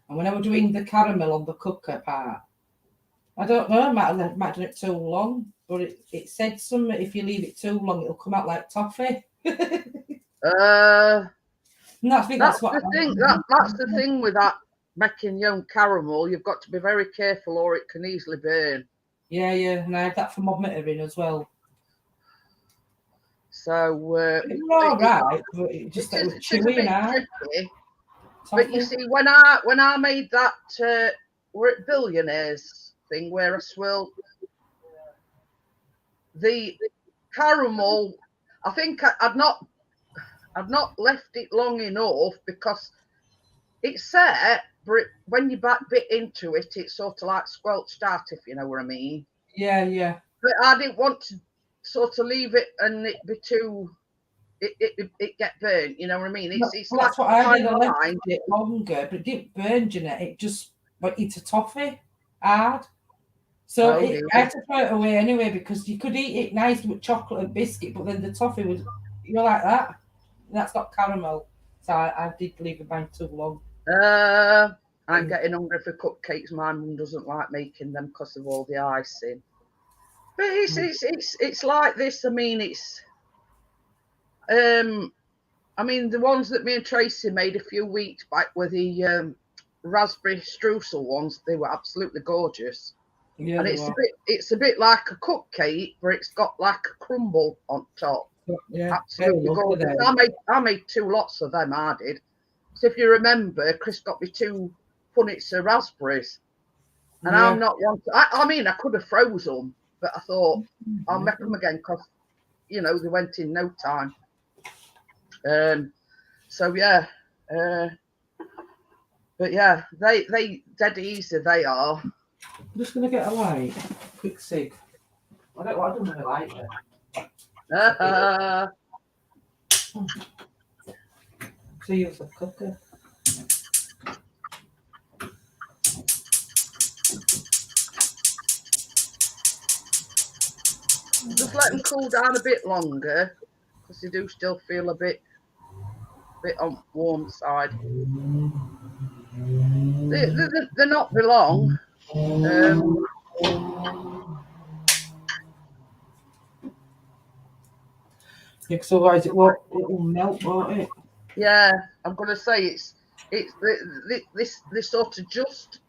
and when I was doing the caramel on the cooker part, I don't know, I might have done it too long, but it said something, if you leave it too long, it'll come out like toffee. That's the thing with that making your own caramel. You've got to be very careful, or it can easily burn. Yeah, and I had that thermometer in as well. So it's all right, but it just was chewy and hard. But you see, when I made that, we're at billionaires thing where I swirled the caramel. I think I've not left it long enough because it's set, but when you bit into it, it's sort of like squelched out, if you know what I mean. Yeah. But I didn't want to sort of leave it and it be too. It get burnt, you know what I mean? It's that's what I did. I left it longer, but it didn't burn, Jeanette. It just went into toffee hard. So I had to throw it away anyway because you could eat it nice with chocolate and biscuit, but then the toffee was, you're like that. That's not caramel. So I did leave it mine too long. I'm getting hungry for cupcakes. My mum doesn't like making them because of all the icing. But it's like this. I mean, I mean, the ones that me and Tracy made a few weeks back were the raspberry streusel ones. They were absolutely gorgeous. Yeah, And they it's were. a bit like a cupcake, but it's got like a crumble on top. Yeah, Absolutely gorgeous. I made 2 lots of them. I did. So if you remember, Chris got me 2 punnets of raspberries, and I'm not one. I mean, I could have froze them, but I thought I'll make them again because they went in no time. So yeah, but yeah, they dead easy. They are. I'm just gonna get a light. Quick cig. I don't really like it. So use a cooker. Just let them cool down a bit longer because they do still feel a bit on warm side. They're not very long. Yeah, because otherwise it will melt, won't it? Yeah, I'm gonna say it's this sort of just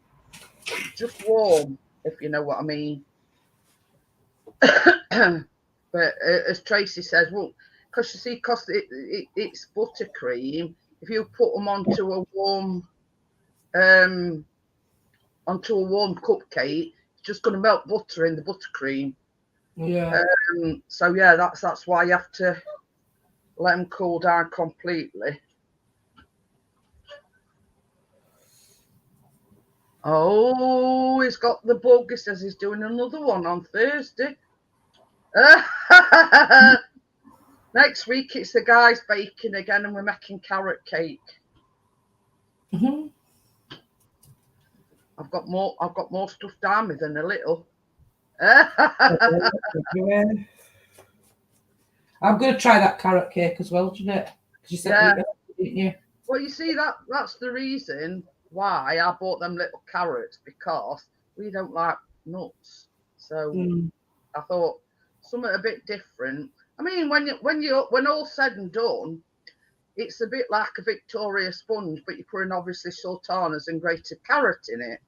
warm, if you know what I mean. But as Tracy says, well, because you see, because it's buttercream, if you put them onto a warm cupcake, it's just going to melt butter in the buttercream. Yeah. So yeah, that's why you have to let them cool down completely. Oh, he's got the bug. He says he's doing another one on Thursday. Next week it's the guys baking again, and we're making carrot cake. Mm-hmm. I've got more stuff down me than a little. Yeah. I'm going to try that carrot cake as well, Jeanette. Because you said it, didn't you? Well, you see, that's the reason why I bought them little carrots, because we don't like nuts. So I thought something a bit different. I mean, when all said and done, it's a bit like a Victoria sponge, but you're putting obviously sultanas and grated carrot in it.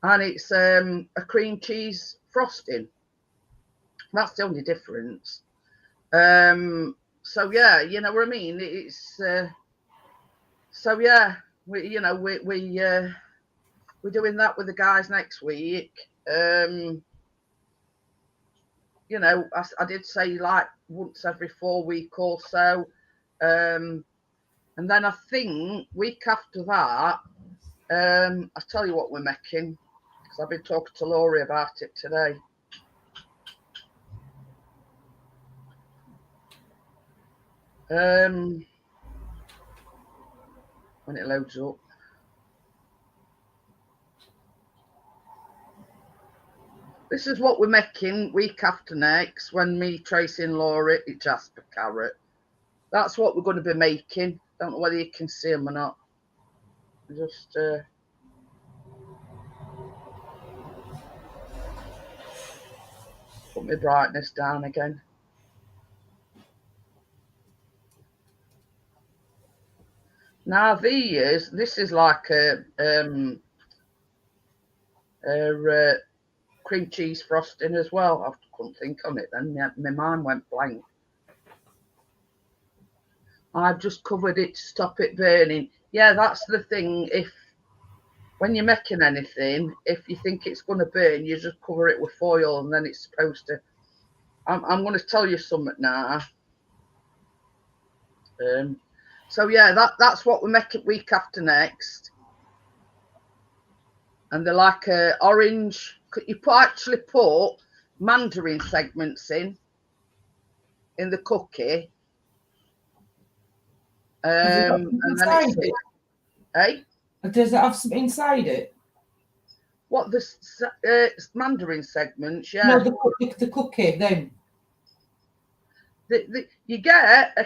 And it's a cream cheese frosting. That's the only difference. So yeah, you know what I mean. It's so yeah, we're doing that with the guys next week. I did say like once every 4 weeks or so. And then I think week after that, I'll tell you what we're making, because I've been talking to Laurie about it today. When it loads up. This is what we're making week after next, when me, Tracy and Laurie eat Jasper carrot. That's what we're going to be making. Don't know whether you can see them or not. Just put my brightness down again. Now this is like a cream cheese frosting as well. I couldn't think on it then. My mind went blank. I've just covered it to stop it burning. Yeah, that's the thing. When you're making anything, if you think it's going to burn, you just cover it with foil, and then it's supposed to. I'm going to tell you something now. So yeah, that's what we make it week after next. And they're like orange. You actually put mandarin segments in the cookie. And then it's eh? Does it have something inside it? What, the mandarin segments? Yeah. No, the cookie then. You get a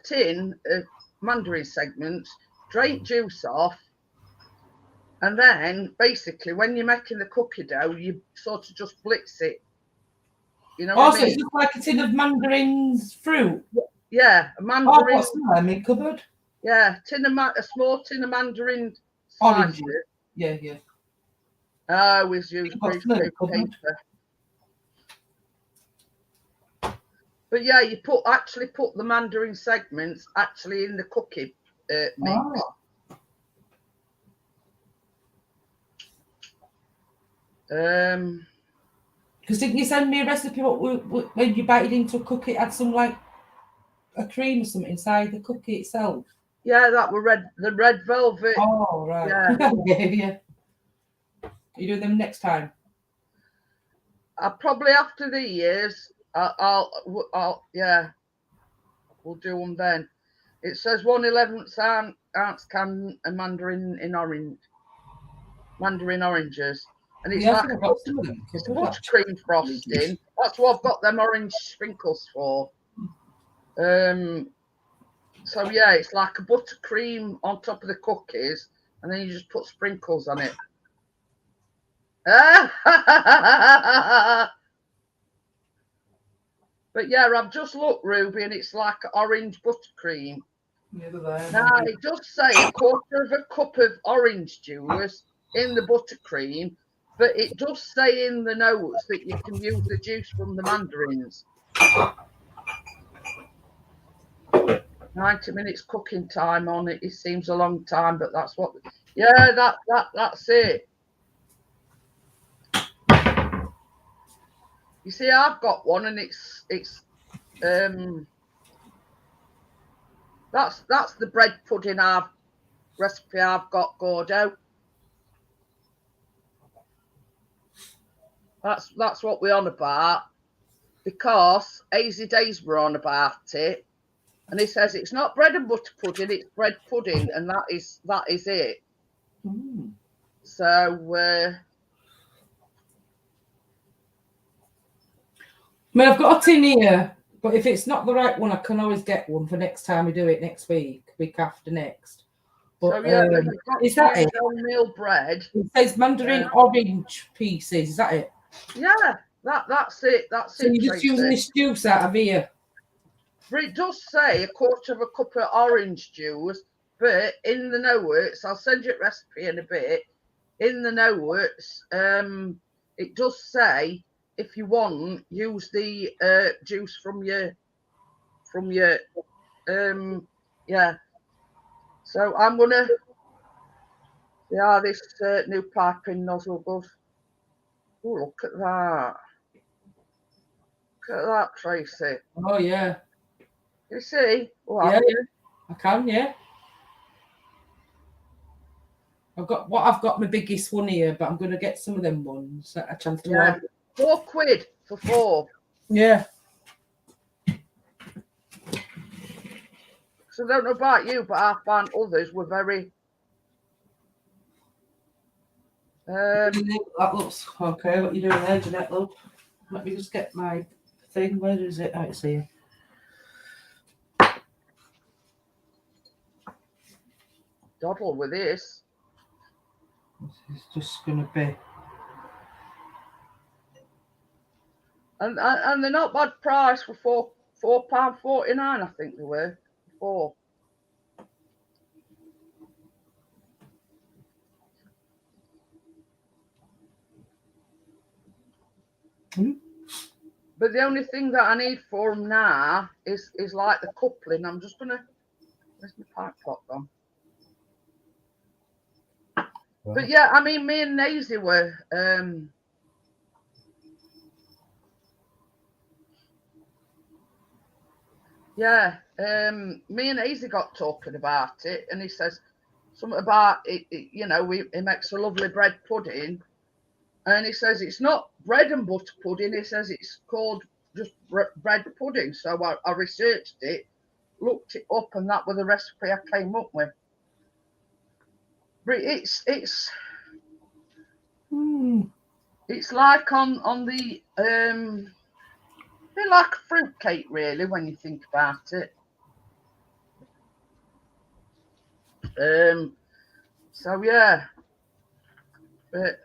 tin of mandarin segments, drain juice off, and then basically when you're making the cookie dough, you sort of just blitz it You know what Also, I mean? it's just like a tin of mandarins fruit. Yeah, a Oh, mandarin. what's in there? My cupboard? Yeah, a small tin of mandarin Orange. slices. Yeah, yeah. I always use What's in the proofread cupboard? paper. But yeah, you actually put the mandarin segments actually in the cookie mix. Oh. Because didn't you send me a recipe when you bite it into a cookie, it had some like a cream or something inside the cookie itself? Yeah, that were the red velvet. Oh, right. Yeah. Yeah. You doing them next time? I'll probably after the years, I'll yeah, we'll do them then. It says 1/11 ounce can of mandarin oranges, and it's Yeah, I like think I've got some of them. it's a buttercream frosting. That's what I've got them orange sprinkles for. So yeah, it's like a buttercream on top of the cookies, and then you just put sprinkles on it. But yeah, I've just looked, Ruby, and it's like orange buttercream. Now, it does say 1/4 cup of orange juice in the buttercream, but it does say in the notes that you can use the juice from the mandarins. 90 minutes cooking time on it. It seems a long time, but that's what. Yeah, that's it. You see, I've got one, and it's that's the bread pudding recipe I've got, Gordo. That's what we're on about, because Easy Days were on about it, and he says it's not bread and butter pudding, it's bread pudding, and that is it. So I mean, I've got a tin here, but if it's not the right one, I can always get one for next time we do it next week after next. But, so yeah, then you've got is that it? meal bread. It says mandarin orange pieces. Is that it? Yeah, that's it. That's so it. You're just using this juice out of here. But it does say 1/4 cup of orange juice, but in the notes, I'll send you a recipe in a bit. In the notes, it does say if you want, use the juice from your yeah. So I'm gonna this new piping nozzle goes. Oh, look at that! Look at that, Tracy. Oh yeah. You see? Oh, yeah, I can. Yeah. I've got my biggest one here, but I'm going to get some of them ones that I chance to yeah. £4 for 4. Yeah. So I don't know about you, but I found others were very. That looks okay. What are you doing there, Jeanette? Love? Let me just get my thing. Where is it? Oh, it's here. Doddle with this. This is just going to be. And they're not bad price for £4.49. I think they were 4. But the only thing that I need for them now is like the coupling. I'm just gonna. Where's my pipe pot gone? Wow. But yeah, I mean, me and Nazy were. Me and Nazy got talking about it, and he says something about it. You know, he makes a lovely bread pudding. And he says it's not bread and butter pudding. He says it's called just bread pudding. So I researched it, looked it up, and that was the recipe I came up with. But it's like on the a bit like a fruit cake, really, when you think about it. So yeah, but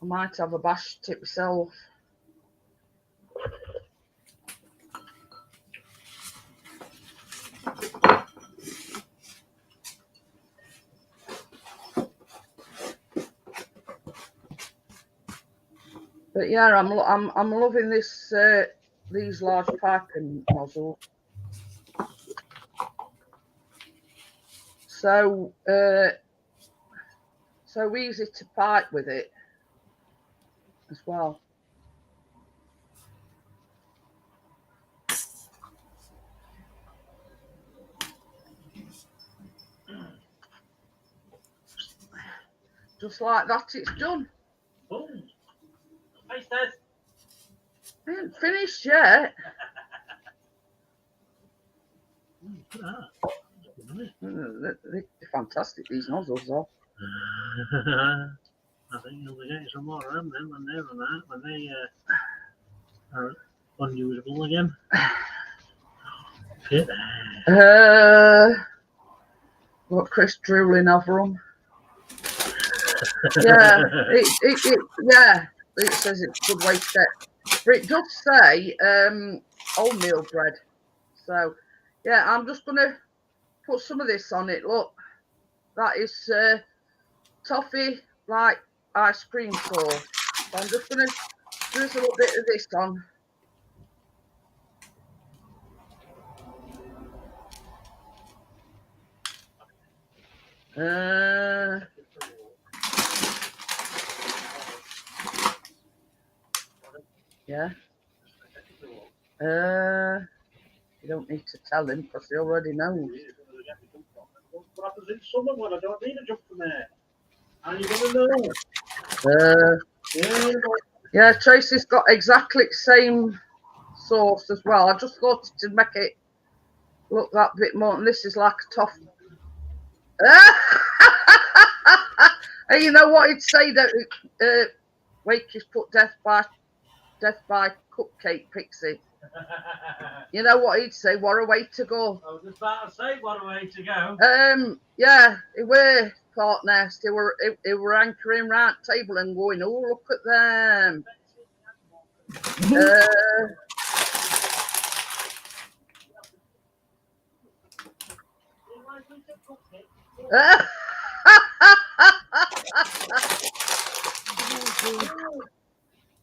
I might have a bash at it myself. But yeah, I'm loving this these large piping nozzles. So so easy to pipe with it as well. Just like that, it's done. Boom. Taste test. I ain't finished yet. They're fantastic, these nozzles are. I think you'll be getting some more of them then when they're on that, when they are unusable again. Shit. What Chris drooling over them. Yeah, yeah, it says it's a good way to get. But it does say wholemeal bread. So yeah, I'm just gonna put some of this on it. Look, that is toffee like ice cream sauce. So I'm just gonna drizzle a bit of this on. Yeah. You don't need to tell him because he already knows. What happens in summer when I don't need a jump from there? Are you gonna know? Yeah, Tracy's got exactly the same sauce as well. I just thought to make it look that bit more. And this is like a toffee. And you know what he'd say that Wakey's put death by cupcake pixie. You know what he'd say? What a way to go. I was just about to say, what a way to go. Yeah, he were thought nest. He were anchoring round table and going, oh, look at them.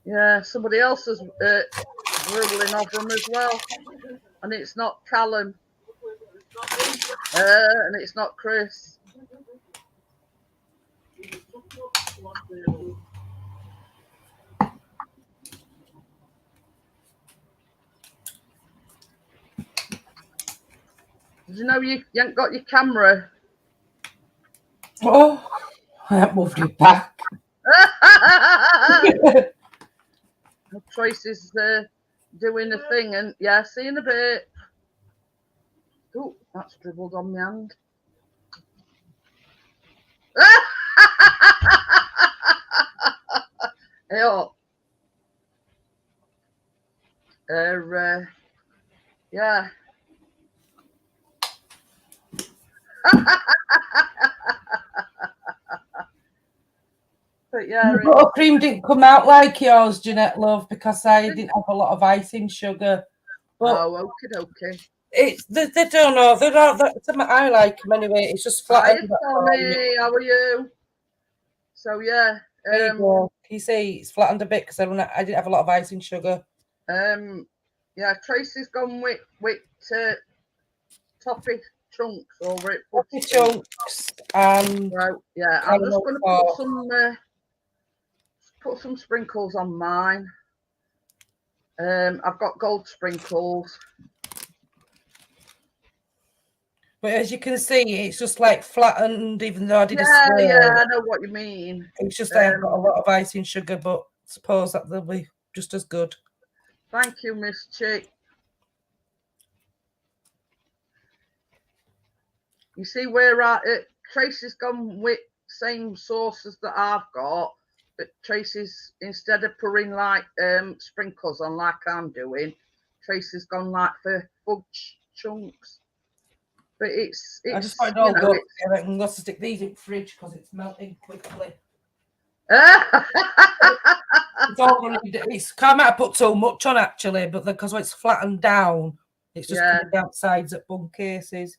Yeah, somebody else is dribbling over them as well, and it's not Callum, and it's not Chris. Did you know you ain't got your camera? Oh, I haven't moved it back. Tracy's doing a thing, and yeah, see you in a bit. Oh, that's dribbled on my hand. Yeah. Yeah. But yeah, the buttercream didn't come out like yours, Jeanette, love, because I didn't have a lot of icing sugar. But okay. It's they don't know. They're not. I like them anyway. It's just flat. Hi, Tommy. How are you? So yeah. There you go. Can you see it's flattened a bit because I didn't have a lot of icing sugar. Yeah, Tracy's gone with toffee chunks over it. Toffee chunks and right, yeah. I'm just going to put some sprinkles on mine. I've got gold sprinkles. But as you can see, it's just like flattened, even though I did a swirl. Yeah, I know what you mean. It's just I've got a lot of icing sugar, but suppose that they'll be just as good. Thank you, Miss Chick. You see where Tracy's gone with same sauces that I've got, but Tracy's, instead of putting like sprinkles on like I'm doing, Tracy's gone like for fudge chunks. But it's I just find it all good. I'm going to stick these in the fridge because it's melting quickly. It's all running. I might have put so much on actually, but because it's flattened down, it's just coming down sides at bung cases.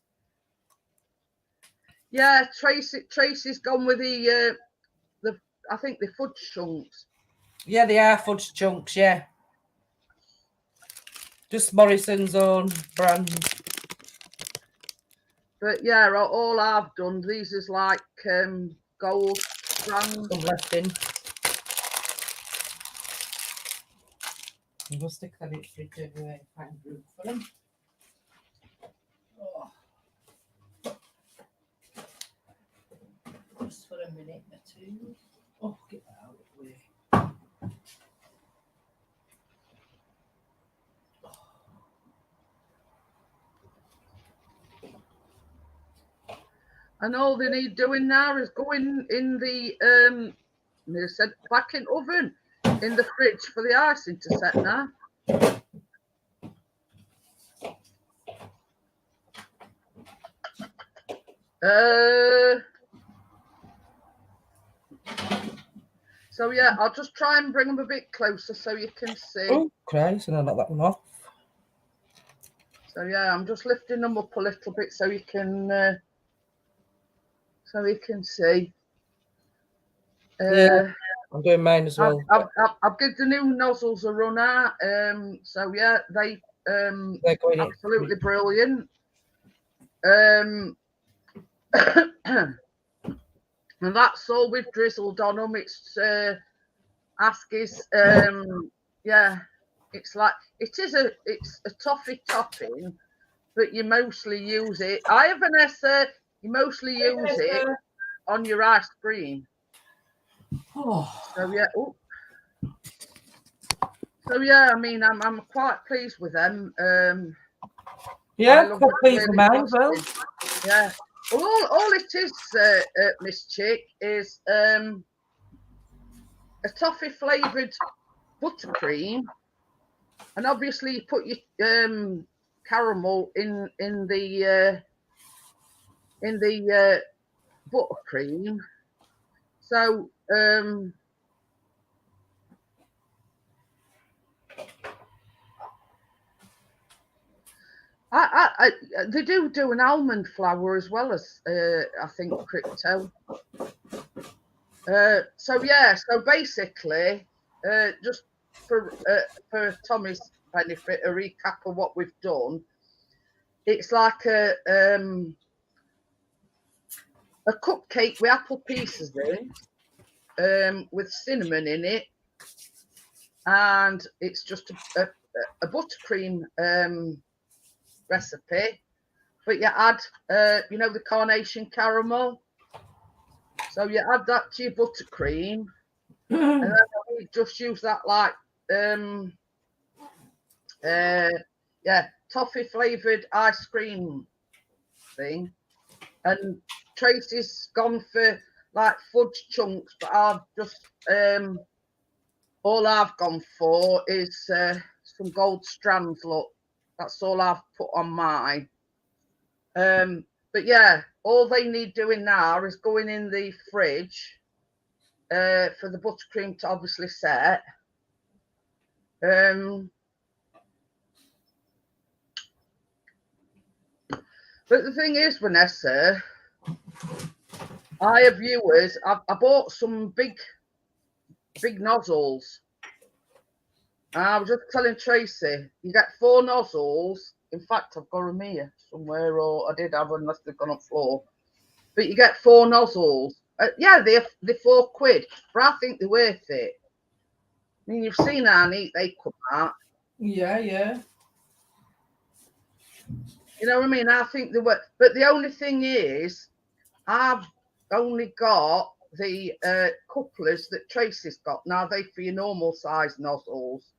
Yeah, Tracy's gone with the I think the fudge chunks. Yeah, they are fudge chunks, yeah. Just Morrison's own brand. But yeah, all I've done, these is like gold brand. Some left in. We'll stick that in fridge anyway. Find room for them. Oh. Just for a minute or two. Oh, get that out of the way. And all they need doing now is going in the they said back in oven in the fridge for the icing to set now. So yeah, I'll just try and bring them a bit closer so you can see. Oh, Christ, and I knocked that one off. So yeah, I'm just lifting them up a little bit so you can see. Yeah, I'm doing mine as well. I've given the new nozzles a run out. So yeah, they're going absolutely brilliant. And that's all we've drizzled on them. It's Askey's. Yeah, it's like it's a toffee topping, but you mostly use it. I have Vanessa. You mostly use it on your ice cream. Oh. So yeah. Oh. So yeah, I mean, I'm quite pleased with them. Yeah, quite pleased with mine as well. Yeah. Well, all it is, Miss Chick, is a toffee flavoured buttercream, and obviously you put your caramel in the buttercream. So they do an almond flour as well as I think crypto. So yeah, so basically, just for Tommy's benefit, a recap of what we've done. It's like a cupcake with apple pieces in, with cinnamon in it, and it's just a buttercream recipe. But you add, you know, the carnation caramel. So you add that to your buttercream, and then you just use that like, yeah, toffee flavoured ice cream thing. And Tracy's gone for like fudge chunks, but I've just, all I've gone for is some gold strands, look. That's all I've put on mine. But yeah, all they need doing now is going in the fridge for the buttercream to obviously set. But the thing is, Vanessa, I have viewers. I bought some big nozzles. I was just telling Tracy, you get 4 nozzles. In fact, I've got them here somewhere, or I did have them unless they've gone on the floor. But you get 4 nozzles. Yeah, they're £4, but I think they're worth it. I mean, you've seen how neat they come out. Yeah, yeah. You know what I mean? I think they were. But the only thing is, I've only got the couplers that Tracy's got. Now, they for your normal size nozzles.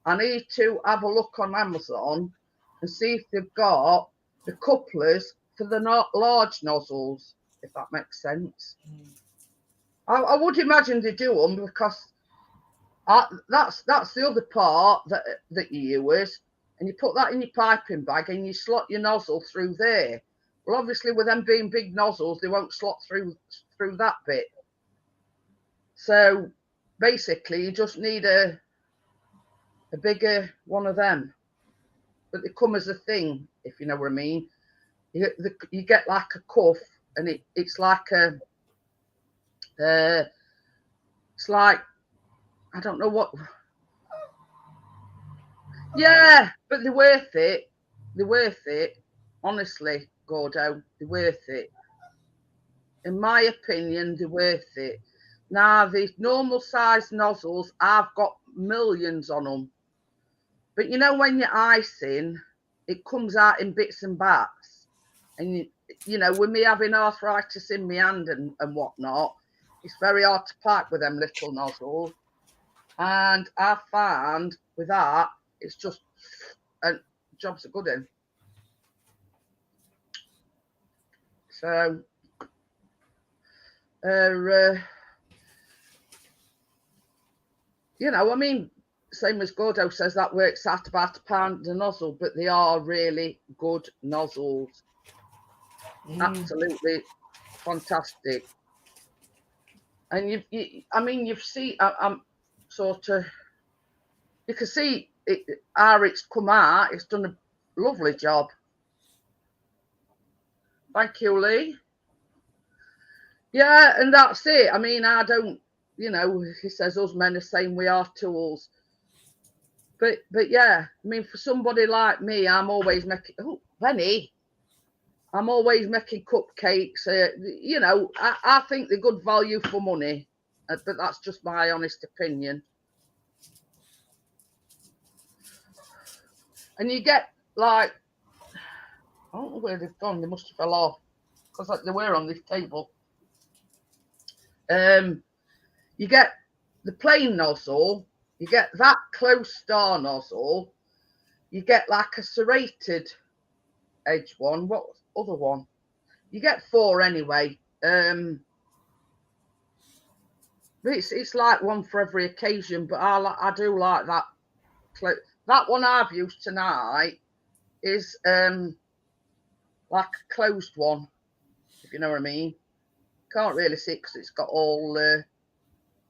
I need to have a look on Amazon and see if they've got the couplers for the large nozzles, if that makes sense. I would imagine they do them because that's the other part that you use, and you put that in your piping bag and you slot your nozzle through there. Well, obviously, with them being big nozzles, they won't slot through that bit. So basically, you just need a bigger one of them, but they come as a thing, if you know what I mean. You get like a cuff, and it's like a it's like I don't know what. Yeah, but they're worth it. They're worth it. Honestly, Gordo, they're worth it. In my opinion, they're worth it. Now, the normal size nozzles, I've got millions on them. But you know, when you're icing, it comes out in bits and bats. And, you know, with me having arthritis in my hand and whatnot, it's very hard to pipe with them little nozzles. And I found with that, it's just, and jobs are good in. So, you know, I mean, same as Gordo says, that works out about £1 a nozzle, but they are really good nozzles. Absolutely fantastic. And you've seen, I'm sort of, you can see it, how it's come out. It's done a lovely job. Thank you, Lee. Yeah, and that's it. I mean, I don't, you know, he says us men are saying we are tools. But yeah, I mean, for somebody like me, I'm always making, oh, Benny, I'm always making cupcakes. You know, I think they're good value for money, but that's just my honest opinion. And you get like, I don't know where they've gone. They must have fell off because they were on this table. You get the plain nozzle, you get that close star nozzle, you get like a serrated edge one. What other one? You get 4 anyway. But it's like one for every occasion. But I do like that. That one I've used tonight is like a closed one, if you know what I mean. Can't really see it because it's got all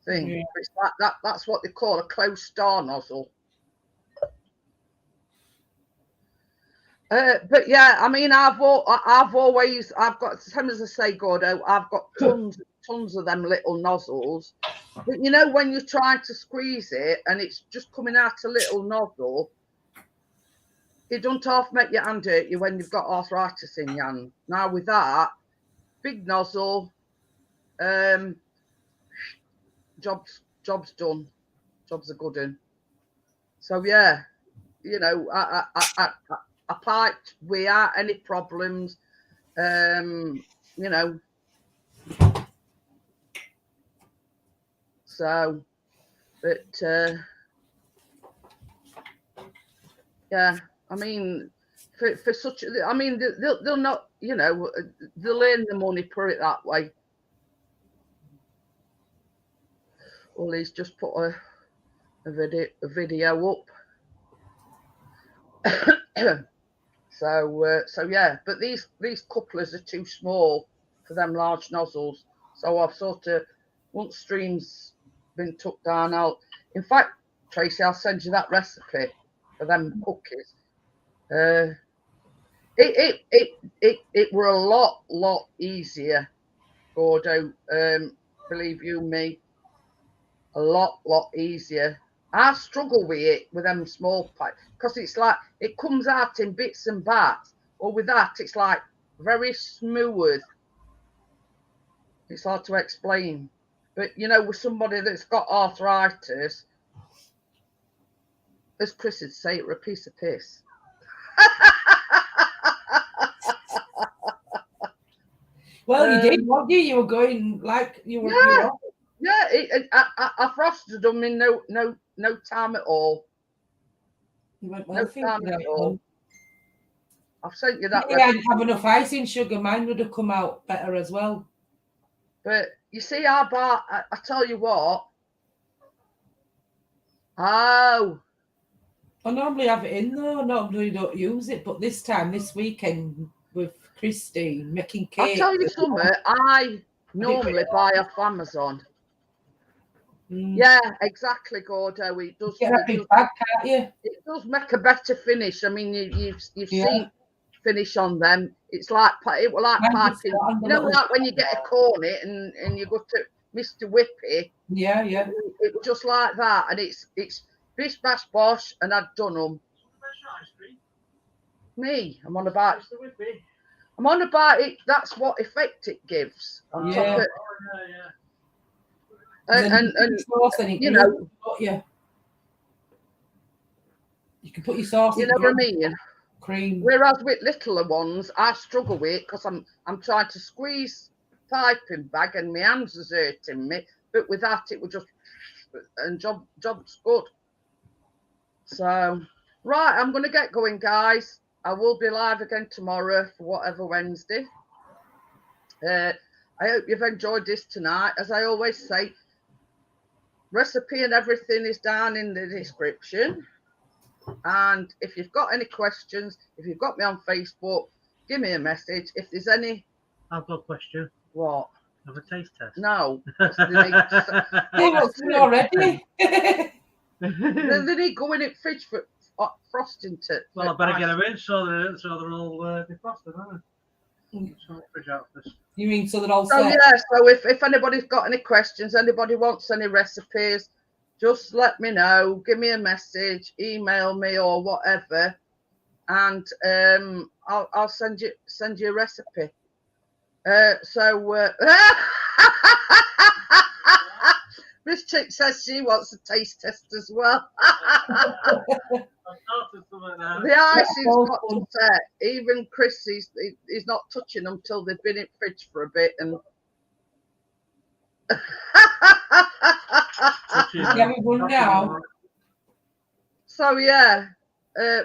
thing. Yeah. It's like that. That's what they call a closed star nozzle. But yeah, I mean, I've got, same as I say, Gordo, I've got tons of them little nozzles. But you know, when you're trying to squeeze it and it's just coming out a little nozzle, it don't half make your hand hurt you when you've got arthritis in your hand. Now with that big nozzle, job's done. Jobs are good in. So yeah, you know, I piped without any problems. You know, so, but yeah, I mean, for such, I mean, they'll not, you know, they'll earn the money, put it that way. Well, he's just put a video up. So yeah, but these couplers are too small for them large nozzles. So I've sort of, once stream's been took down, in fact, Tracy, I'll send you that recipe for them cookies. It were a lot easier, Gordo. Believe you me, a lot easier. I struggle with it with them small pipes because it's like it comes out in bits and bats. Or with that, it's like very smooth. It's hard to explain. But you know, with somebody that's got arthritis, as Chris would say, it's a piece of piss. Well, you did, weren't you? You were going like you were. Yeah. Yeah, I frosted them in no time at all. You went well, no time at all. I've sent you that. Yeah, I didn't have enough icing sugar. Mine would have come out better as well. But you see, I tell you what. Oh. I normally have it in though. Normally don't use it, but this weekend with Christine making cake. I'll tell you something. I normally buy off Amazon. Yeah, exactly, Gordo. It does. Get a big bag, can't you? It does make a better finish. I mean, you've seen finish on them. It's like it will like piping. You know, like when you get a cornet and you go to Mr. Whippy. Yeah. it was just like that, and it's bish bash bosh, and I'd done them. Me, I'm on about. I'm on about it. That's what effect it gives on top of it. And you know, you can put your sauce. You know what I mean? Cream. Whereas with littler ones, I struggle with because I'm trying to squeeze piping bag and my hands are hurting me. But with that, it would just and job's good. So right, I'm gonna get going, guys. I will be live again tomorrow for whatever Wednesday. I hope you've enjoyed this tonight. As I always say, recipe and everything is down in the description. And if you've got any questions, if you've got me on Facebook, give me a message. If there's any... I've got a question. What? Have a taste test? No. They want to already. They need go in it fridge for frosting to... Well, I better get them in so they're all defrosted, aren't they? Fridge out first. You mean so they're all set? Yeah, so if anybody's got any questions, anybody wants any recipes, just let me know, give me a message, email me or whatever, and I'll send you a recipe. Miss Chick says she wants a taste test as well. The icing's got to set. Even Chris, he's not touching them till they've been in the fridge for a bit. And so yeah,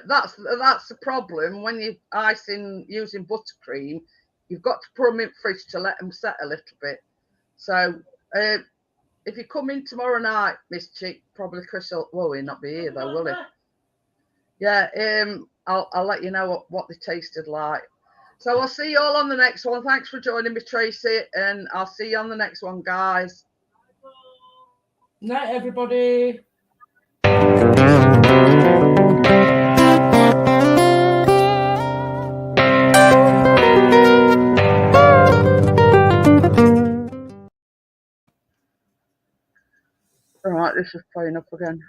that's the problem when you icing using buttercream. You've got to put them in the fridge to let them set a little bit. So if you come in tomorrow night, Miss Chick, probably Chris will he'll not be here though, will he? Yeah, I'll let you know what they tasted like. So I'll see you all on the next one. Thanks for joining me, Tracy, and I'll see you on the next one, guys. Night, everybody. All right, this is playing up again.